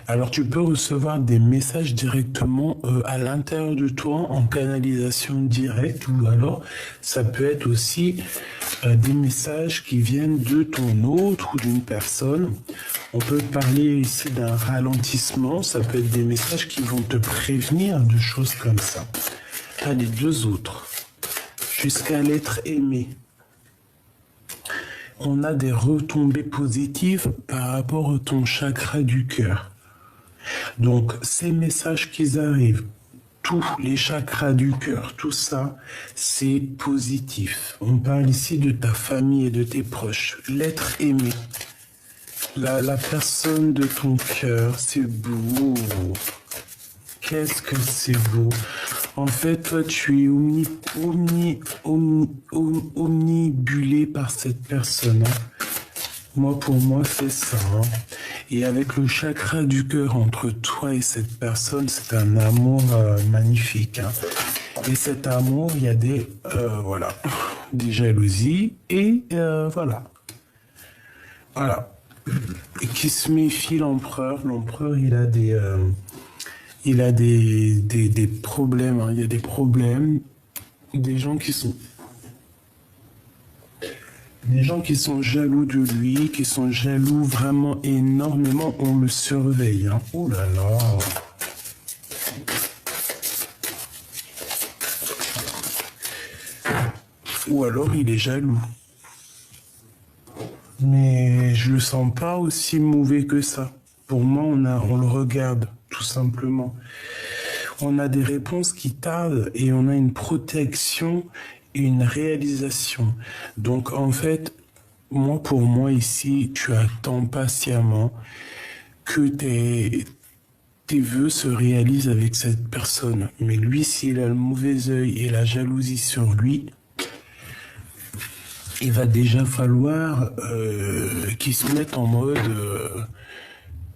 Alors tu peux recevoir des messages directement à l'intérieur de toi en canalisation directe, ou alors ça peut être aussi des messages qui viennent de ton autre ou d'une personne. On peut parler ici d'un ralentissement, ça peut être des messages qui vont te prévenir de choses comme ça. Allez, deux autres. Jusqu'à l'être aimé. On a des retombées positives par rapport à ton chakra du cœur. Donc, ces messages qui arrivent, tous les chakras du cœur, tout ça, c'est positif. On parle ici de ta famille et de tes proches. L'être aimé, la personne de ton cœur, c'est beau. Qu'est-ce que c'est beau. En fait, toi, tu es omnibulé par cette personne. Hein. Moi, pour moi, c'est ça. Hein. Et avec le chakra du cœur entre toi et cette personne, c'est un amour magnifique. Hein. Et cet amour, il y a voilà, des jalousies et voilà. Voilà. Et qui se méfie l'empereur. L'empereur, il a des problèmes. Hein. Il y a des problèmes. Des gens qui sont jaloux de lui, qui sont jaloux vraiment énormément, on le surveille. Hein. Oh là là. Ou alors il est jaloux. Mais je le sens pas aussi mauvais que ça. Pour moi, on le regarde, tout simplement. On a des réponses qui tardent et on a une protection et une réalisation. Donc en fait, pour moi ici, tu attends patiemment que tes vœux se réalisent avec cette personne. Mais lui, s'il a le mauvais œil et la jalousie sur lui, il va déjà falloir qu'il se mette en mode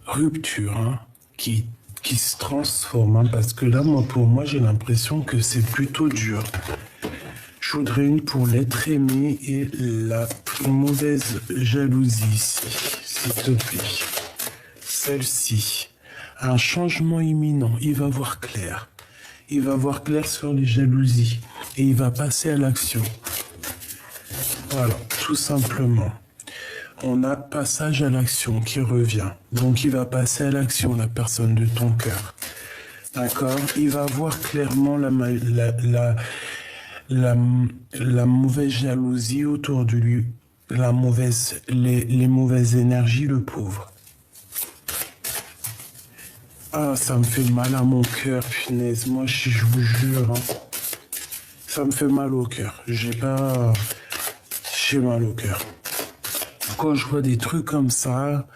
rupture, hein, qui se transforme. Hein, parce que là, pour moi, j'ai l'impression que c'est plutôt dur. Je voudrais une pour l'être aimé et la mauvaise jalousie, s'il te plaît. Celle-ci. Un changement imminent. Il va voir clair. Il va voir clair sur les jalousies. Et il va passer à l'action. Voilà, tout simplement. On a passage à l'action qui revient. Donc il va passer à l'action, la personne de ton cœur. D'accord? Il va voir clairement la mauvaise jalousie autour de lui, les mauvaises énergies, le pauvre. Ah, ça me fait mal à mon cœur, punaise. Moi, je vous jure, hein, ça me fait mal au cœur. J'ai mal au cœur. Quand je vois des trucs comme ça,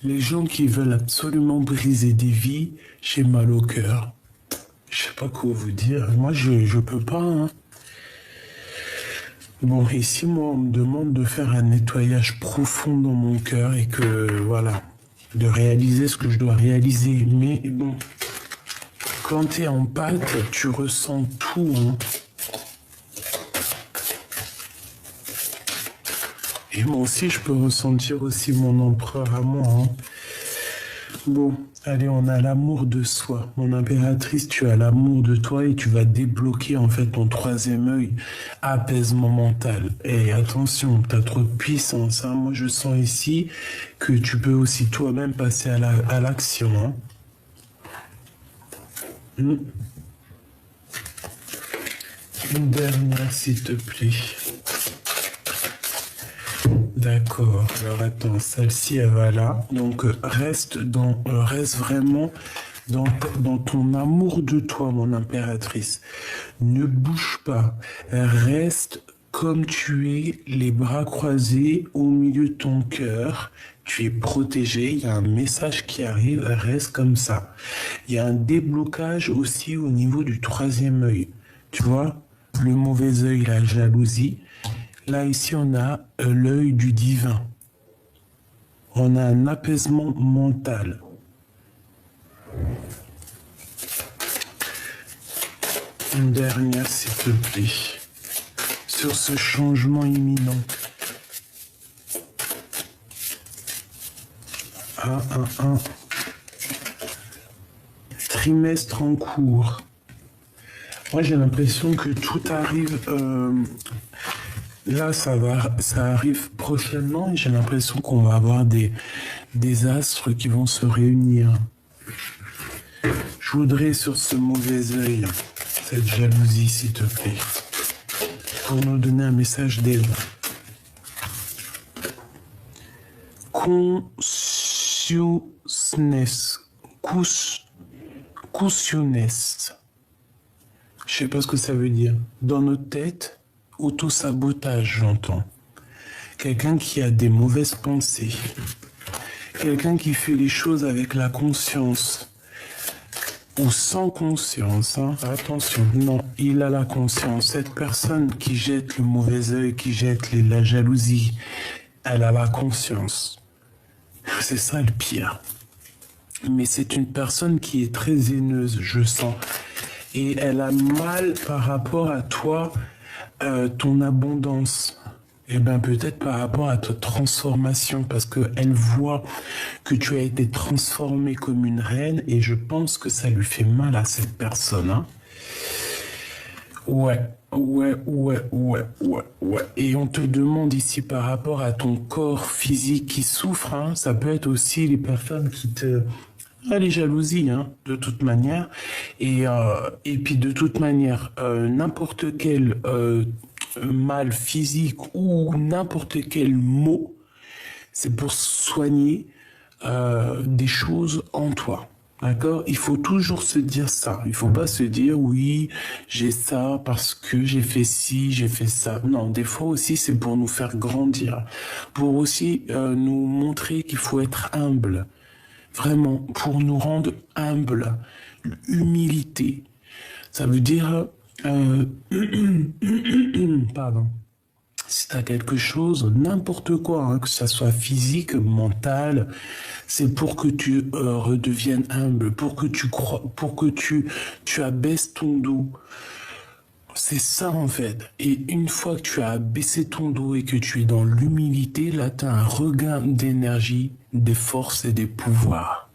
les gens qui veulent absolument briser des vies, j'ai mal au cœur. Je sais pas quoi vous dire. Moi, je peux pas, hein. Bon, ici, moi, on me demande de faire un nettoyage profond dans mon cœur et que, voilà, de réaliser ce que je dois réaliser. Mais bon, quand tu es en pâte, tu ressens tout, hein. Et moi aussi, je peux ressentir aussi mon empereur à moi, hein. Bon, allez, on a l'amour de soi. Mon impératrice, tu as l'amour de toi et tu vas débloquer en fait ton troisième œil, apaisement mental. Et attention, tu as trop de puissance. Hein. Moi, je sens ici que tu peux aussi toi-même passer à l'action. Hein. Une dernière, s'il te plaît. D'accord. Alors attends, celle-ci, elle va là. Donc reste vraiment dans ton amour de toi, mon impératrice. Ne bouge pas. Reste comme tu es, les bras croisés au milieu de ton cœur. Tu es protégé. Il y a un message qui arrive. Reste comme ça. Il y a un déblocage aussi au niveau du troisième œil. Tu vois, le mauvais œil, la jalousie. Là, ici, on a l'œil du divin. On a un apaisement mental. Une dernière, s'il te plaît. Sur ce changement imminent. Un trimestre en cours. Moi, j'ai l'impression que tout arrive... Là, ça arrive prochainement et j'ai l'impression qu'on va avoir des astres qui vont se réunir. Je voudrais sur ce mauvais œil, cette jalousie, s'il te plaît, pour nous donner un message d'aide. Consciousness. Je sais pas ce que ça veut dire. Dans notre tête, auto-sabotage, j'entends. Quelqu'un qui a des mauvaises pensées. Quelqu'un qui fait les choses avec la conscience. Ou sans conscience, hein. Attention, non, il a la conscience. Cette personne qui jette le mauvais œil, qui jette la jalousie, elle a la conscience. C'est ça le pire. Mais c'est une personne qui est très haineuse, je sens. Et elle a mal par rapport à toi, ton abondance. Eh bien, peut-être par rapport à ta transformation, parce qu'elle voit que tu as été transformé comme une reine, et je pense que ça lui fait mal à cette personne. Hein. Ouais. Et on te demande ici par rapport à ton corps physique qui souffre, hein, ça peut être aussi les personnes qui te... Ah, les jalousies, hein, de toute manière. Et puis de toute manière, n'importe quel mal physique ou n'importe quel mot, c'est pour soigner des choses en toi. D'accord? Il faut toujours se dire ça. Il faut pas se dire, oui, j'ai ça parce que j'ai fait ci, j'ai fait ça. Non, des fois aussi, c'est pour nous faire grandir. Pour aussi nous montrer qu'il faut être humble. Vraiment, pour nous rendre humbles. Humilité. Ça veut dire... pardon. Si tu as quelque chose, n'importe quoi, hein, que ça soit physique, mental, c'est pour que tu redeviennes humble, pour que tu crois, pour que tu abaisses ton dos. C'est ça en fait. Et une fois que tu as abaissé ton dos et que tu es dans l'humilité, là tu as un regain d'énergie, des forces et des pouvoirs.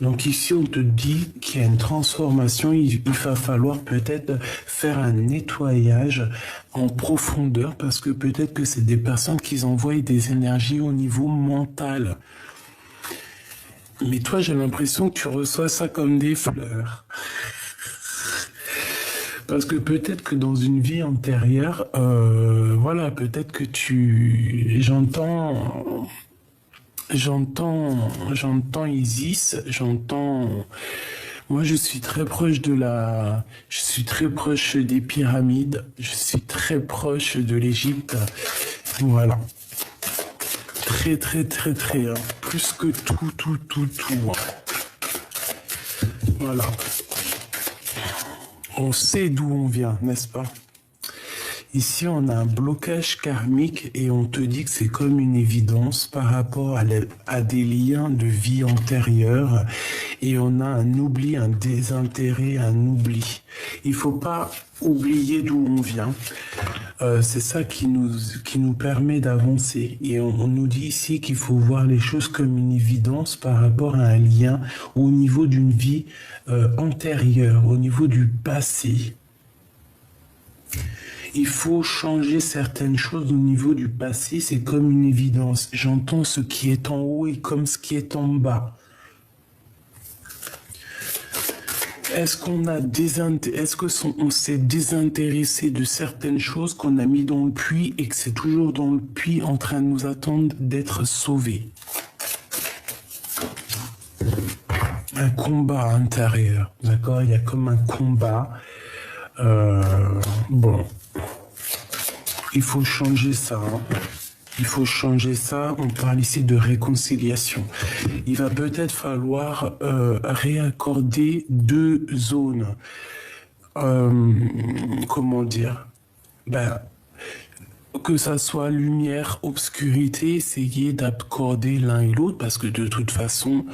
Donc ici, on te dit qu'il y a une transformation, il va falloir peut-être faire un nettoyage en profondeur parce que peut-être que c'est des personnes qui envoient des énergies au niveau mental. Mais toi, j'ai l'impression que tu reçois ça comme des fleurs. Parce que peut-être que dans une vie antérieure, voilà, peut-être que J'entends Isis, moi je suis très proche je suis très proche des pyramides, je suis très proche de l'Égypte, voilà. Très, hein. Plus que tout. Hein. Voilà. On sait d'où on vient, n'est-ce pas? Ici, on a un blocage karmique et on te dit que c'est comme une évidence par rapport à des liens de vie antérieure et on a un oubli, un désintérêt, un oubli. Il faut pas oublier d'où on vient. C'est ça qui nous permet d'avancer. Et on nous dit ici qu'il faut voir les choses comme une évidence par rapport à un lien au niveau d'une vie antérieure, au niveau du passé. Il faut changer certaines choses au niveau du passé, c'est comme une évidence. J'entends ce qui est en haut et comme ce qui est en bas. Est-ce qu'on s'est désintéressé de certaines choses qu'on a mis dans le puits et que c'est toujours dans le puits en train de nous attendre d'être sauvés? Un combat intérieur, d'accord? Il y a comme un combat. Bon. Il faut changer ça. Hein. Il faut changer ça. On parle ici de réconciliation. Il va peut-être falloir réaccorder deux zones. Comment dire? Que ça soit lumière, obscurité, essayer d'accorder l'un et l'autre parce que de toute façon,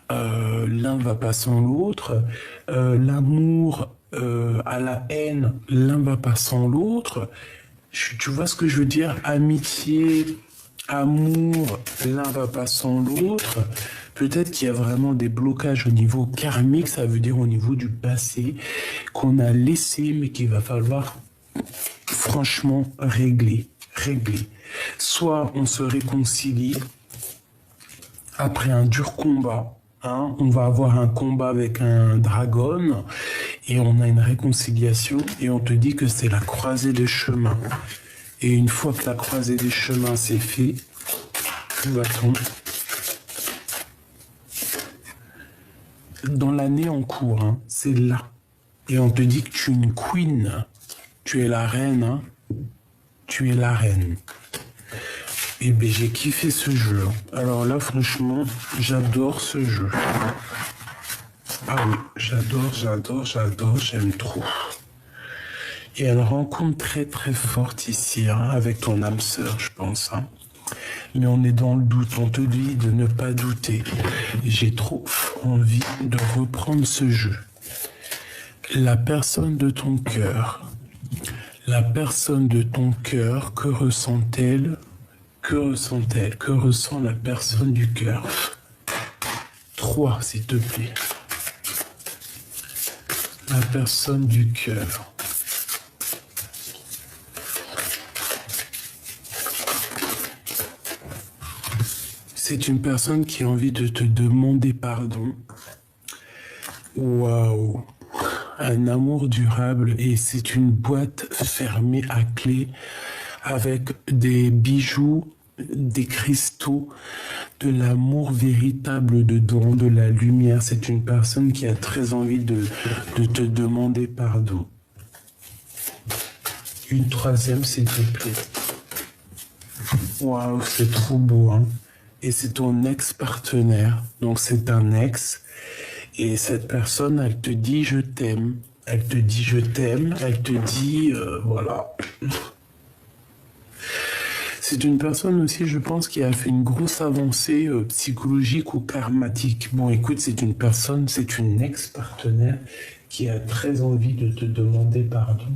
l'un va pas sans l'autre. L'amour à la haine, l'un va pas sans l'autre. Tu vois ce que je veux dire? Amitié, amour, l'un va pas sans l'autre. Peut-être qu'il y a vraiment des blocages au niveau karmique, ça veut dire au niveau du passé, qu'on a laissé, mais qu'il va falloir franchement régler. Soit on se réconcilie après un dur combat. Hein, on va avoir un combat avec un dragon et on a une réconciliation et on te dit que c'est la croisée des chemins. Et une fois que la croisée des chemins c'est fait, où va-t-on? Dans l'année en cours, hein, c'est là. Et on te dit que tu es une queen, tu es la reine, hein, tu es la reine. Et bien j'ai kiffé ce jeu. Alors là franchement, j'adore ce jeu. Ah oui, j'adore, j'aime trop. Et une rencontre très très forte ici, hein, avec ton âme sœur, je pense. Hein. Mais on est dans le doute, on te dit de ne pas douter. J'ai trop envie de reprendre ce jeu. La personne de ton cœur. La personne de ton cœur, que ressent-elle? Que ressent-elle? Que ressent la personne du cœur? 3, s'il te plaît. La personne du cœur. C'est une personne qui a envie de te demander pardon. Waouh! Un amour durable et c'est une boîte fermée à clé avec des bijoux, des cristaux, de l'amour véritable dedans, de la lumière. C'est une personne qui a très envie de te demander pardon. Une troisième, s'il te plaît. Waouh, c'est trop beau, hein. Et c'est ton ex-partenaire. Donc c'est un ex. Et cette personne, elle te dit je t'aime. Elle te dit je t'aime. Elle te dit voilà. C'est une personne aussi, je pense, qui a fait une grosse avancée psychologique ou karmatique. Bon, écoute, c'est une personne, c'est une ex-partenaire qui a très envie de te demander pardon.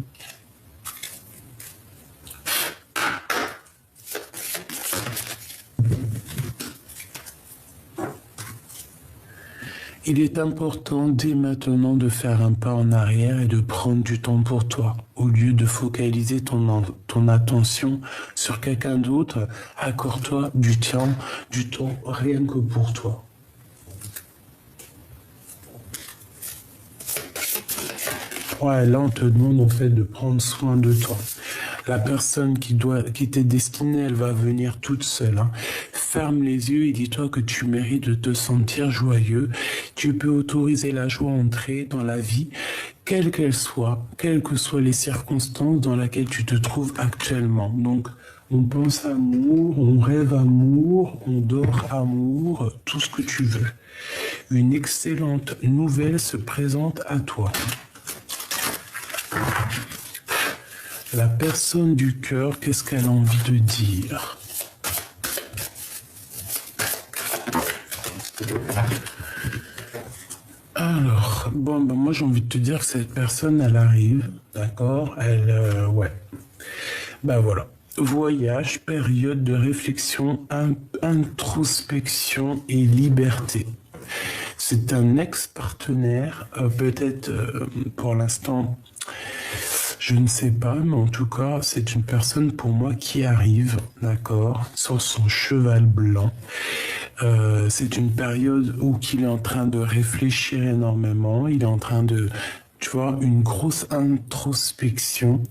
Il est important dès maintenant de faire un pas en arrière et de prendre du temps pour toi. Au lieu de focaliser ton attention sur quelqu'un d'autre, accorde-toi du temps rien que pour toi. Ouais, là on te demande en fait de prendre soin de toi. La personne qui t'est destinée, elle va venir toute seule. Hein. Ferme les yeux et dis-toi que tu mérites de te sentir joyeux. Tu peux autoriser la joie à entrer dans la vie, quelle qu'elle soit, quelles que soient les circonstances dans lesquelles tu te trouves actuellement. Donc, on pense amour, on rêve amour, on dort amour, tout ce que tu veux. Une excellente nouvelle se présente à toi. La personne du cœur, qu'est-ce qu'elle a envie de dire? Alors, bon, ben moi j'ai envie de te dire que cette personne, elle arrive, d'accord? Ouais. Ben voilà. Voyage, période de réflexion, introspection et liberté. C'est un ex-partenaire, peut-être pour l'instant, je ne sais pas, mais en tout cas, c'est une personne pour moi qui arrive, d'accord, sur son cheval blanc. C'est une période où il est en train de réfléchir énormément, il est en train de, tu vois, une grosse introspection.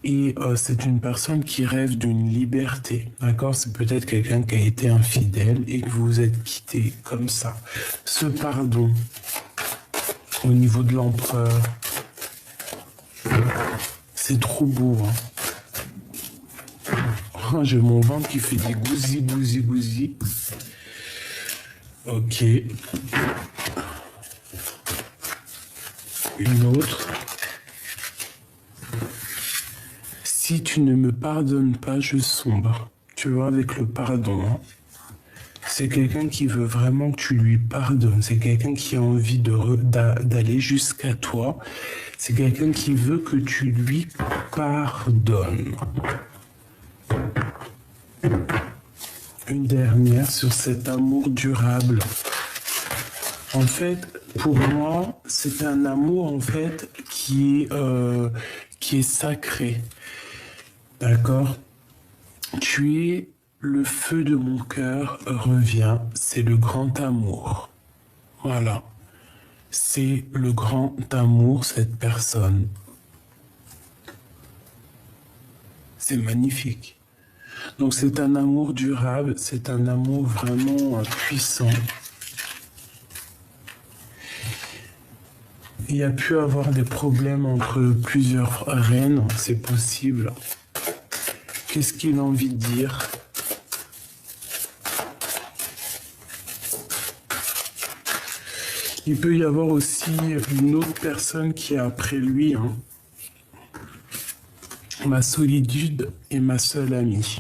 Et c'est une personne qui rêve d'une liberté, d'accord? C'est peut-être quelqu'un qui a été infidèle et que vous vous êtes quitté comme ça. Ce pardon au niveau de l'empereur, c'est trop beau, hein? Oh, j'ai mon ventre qui fait des gousi, gousi, gousi. Ok. Une autre. Si tu ne me pardonnes pas, je sombre. Tu vois, avec le pardon, hein. C'est quelqu'un qui veut vraiment que tu lui pardonnes. C'est quelqu'un qui a envie d'aller jusqu'à toi. C'est quelqu'un qui veut que tu lui pardonnes. Une dernière sur cet amour durable. En fait, pour moi, c'est un amour en fait qui est sacré. D'accord? Tu es le feu de mon cœur revient, c'est le grand amour. Voilà. C'est le grand amour, cette personne. C'est magnifique. Donc c'est un amour durable, c'est un amour vraiment puissant. Il y a pu avoir des problèmes entre plusieurs reines, c'est possible. Qu'est-ce qu'il a envie de dire? Il peut y avoir aussi une autre personne qui est après lui. Hein. Ma solitude est ma seule amie.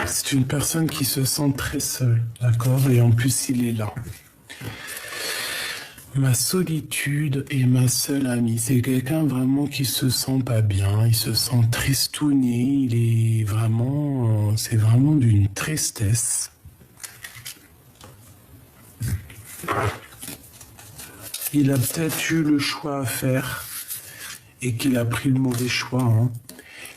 C'est une personne qui se sent très seule, d'accord? Et en plus, il est là. Ma solitude est ma seule amie. C'est quelqu'un vraiment qui se sent pas bien, il se sent tristouné, il est vraiment, c'est vraiment d'une tristesse. Il a peut-être eu le choix à faire et qu'il a pris le mauvais choix. Hein.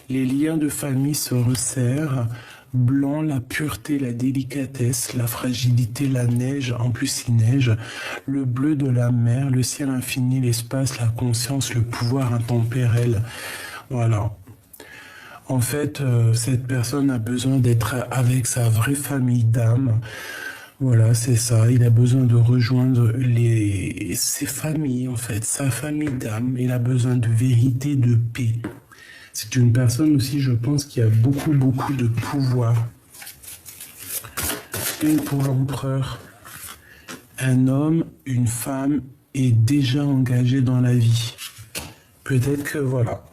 Les liens de famille se resserrent. Blanc, la pureté, la délicatesse, la fragilité, la neige, en plus il neige, le bleu de la mer, le ciel infini, l'espace, la conscience, le pouvoir intemporel. Voilà. En fait, cette personne a besoin d'être avec sa vraie famille d'âme. Voilà, c'est ça. Il a besoin de rejoindre ses familles, en fait, sa famille d'âme. Il a besoin de vérité, de paix. C'est une personne aussi, je pense, qui a beaucoup, beaucoup de pouvoir. Une pour l'empereur. Un homme, une femme est déjà engagé dans la vie. Peut-être que voilà.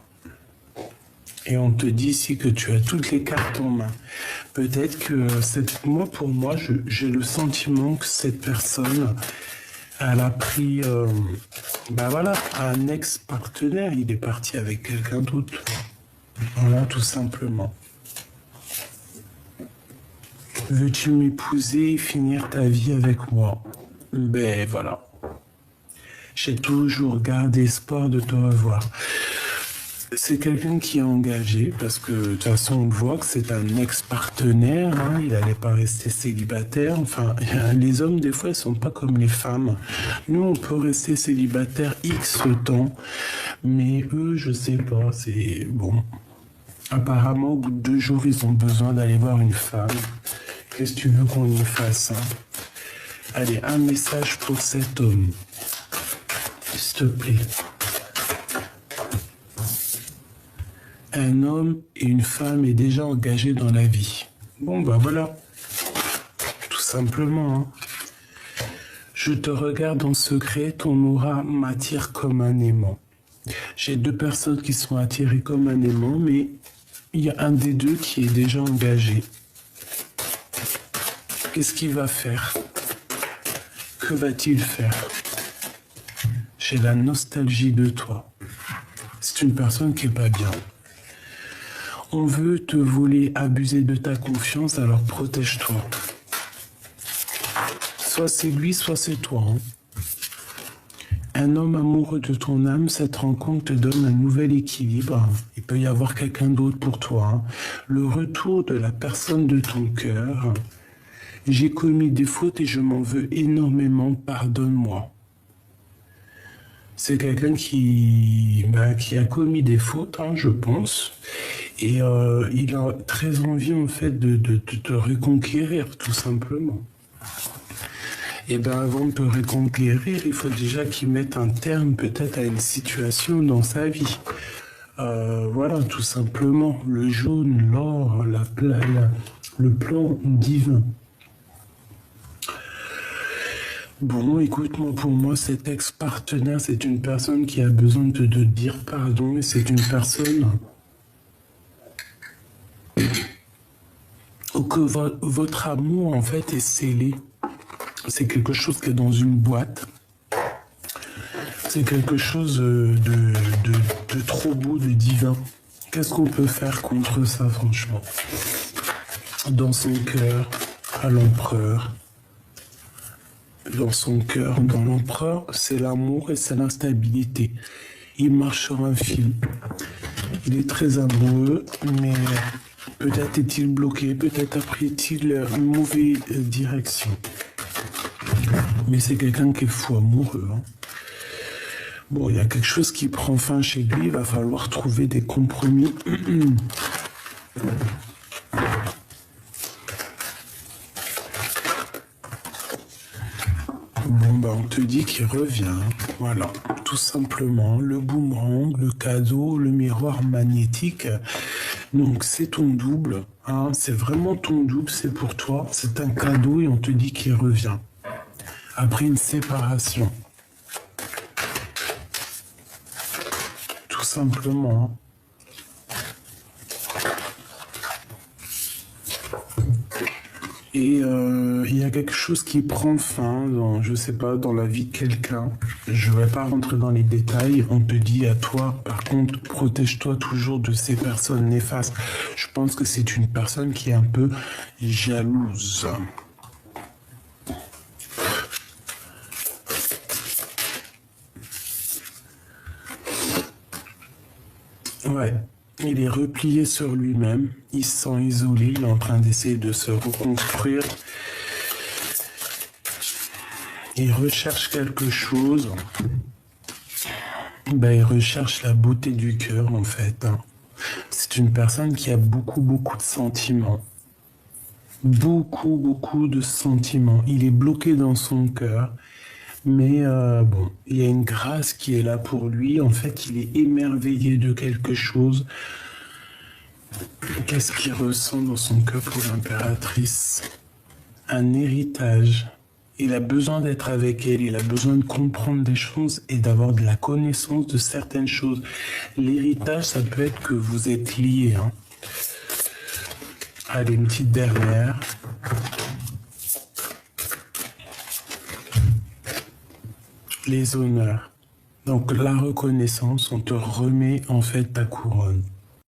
Et on te dit ici que tu as toutes les cartes en main. Peut-être que pour moi, j'ai le sentiment que cette personne, elle a pris, un ex-partenaire. Il est parti avec quelqu'un d'autre. Voilà, tout simplement. Veux-tu m'épouser et finir ta vie avec moi? Ben voilà. J'ai toujours gardé espoir de te revoir. C'est quelqu'un qui est engagé parce que de toute façon on voit que c'est un ex-partenaire, hein, il n'allait pas rester célibataire. Enfin, les hommes des fois ils sont pas comme les femmes. Nous on peut rester célibataire X temps, mais eux je sais pas, c'est bon. Apparemment, au bout de 2 jours, ils ont besoin d'aller voir une femme. Qu'est-ce que tu veux qu'on y fasse, hein? Allez, un message pour cet homme. S'il te plaît. Un homme et une femme est déjà engagés dans la vie. Bon, ben voilà. Tout simplement, hein. Je te regarde en secret, ton aura m'attire comme un aimant. J'ai 2 personnes qui sont attirées comme un aimant, mais il y a un des 2 qui est déjà engagé. Qu'est-ce qu'il va faire? Que va-t-il faire? J'ai la nostalgie de toi. C'est une personne qui est pas bien. On veut te voler, abuser de ta confiance, alors protège-toi. Soit c'est lui, soit c'est toi. Hein. Un homme amoureux de ton âme, cette rencontre te donne un nouvel équilibre. Il peut y avoir quelqu'un d'autre pour toi. Hein. Le retour de la personne de ton cœur. J'ai commis des fautes et je m'en veux énormément, pardonne-moi. C'est quelqu'un qui a commis des fautes, hein, je pense. Et il a très envie, en fait, de te reconquérir, tout simplement. Et bien, avant de te reconquérir, il faut déjà qu'il mette un terme, peut-être, à une situation dans sa vie. Voilà, tout simplement. Le jaune, l'or, le plan divin. Bon, écoute, moi, pour moi, cet ex-partenaire, c'est une personne qui a besoin de te dire pardon et c'est une personne que votre amour, en fait, est scellé. C'est quelque chose qui est dans une boîte. C'est quelque chose de trop beau, de divin. Qu'est-ce qu'on peut faire contre ça, franchement? Dans son cœur, à l'empereur. Dans son cœur, dans l'empereur, c'est l'amour et c'est l'instabilité. Il marche sur un fil. Il est très amoureux, mais peut-être est-il bloqué, peut-être a pris-il une mauvaise direction. Mais c'est quelqu'un qui est fou amoureux. Hein. Bon, il y a quelque chose qui prend fin chez lui, il va falloir trouver des compromis. Bon, bah, on te dit qu'il revient. Voilà, tout simplement. Le boomerang, le cadeau, le miroir magnétique. Donc, c'est ton double. Hein, c'est vraiment ton double, c'est pour toi. C'est un cadeau et on te dit qu'il revient. Après une séparation. Tout simplement. Et il y a quelque chose qui prend fin dans, je sais pas, dans la vie de quelqu'un. Je vais pas rentrer dans les détails. On te dit à toi, par contre, protège-toi toujours de ces personnes néfastes. Je pense que c'est une personne qui est un peu jalouse. Ouais. Il est replié sur lui-même, il se sent isolé, il est en train d'essayer de se reconstruire. Il recherche quelque chose. Ben, il recherche la beauté du cœur, en fait. C'est une personne qui a beaucoup de sentiments. Beaucoup de sentiments. Il est bloqué dans son cœur. Mais bon, il y a une grâce qui est là pour lui. En fait, il est émerveillé de quelque chose. Qu'est-ce qu'il ressent dans son cœur pour l'impératrice? Un héritage. Il a besoin d'être avec elle, il a besoin de comprendre des choses et d'avoir de la connaissance de certaines choses. L'héritage, ça peut être que vous êtes liés. Hein. Allez, une petite dernière. Les honneurs. Donc la reconnaissance, on te remet en fait ta couronne.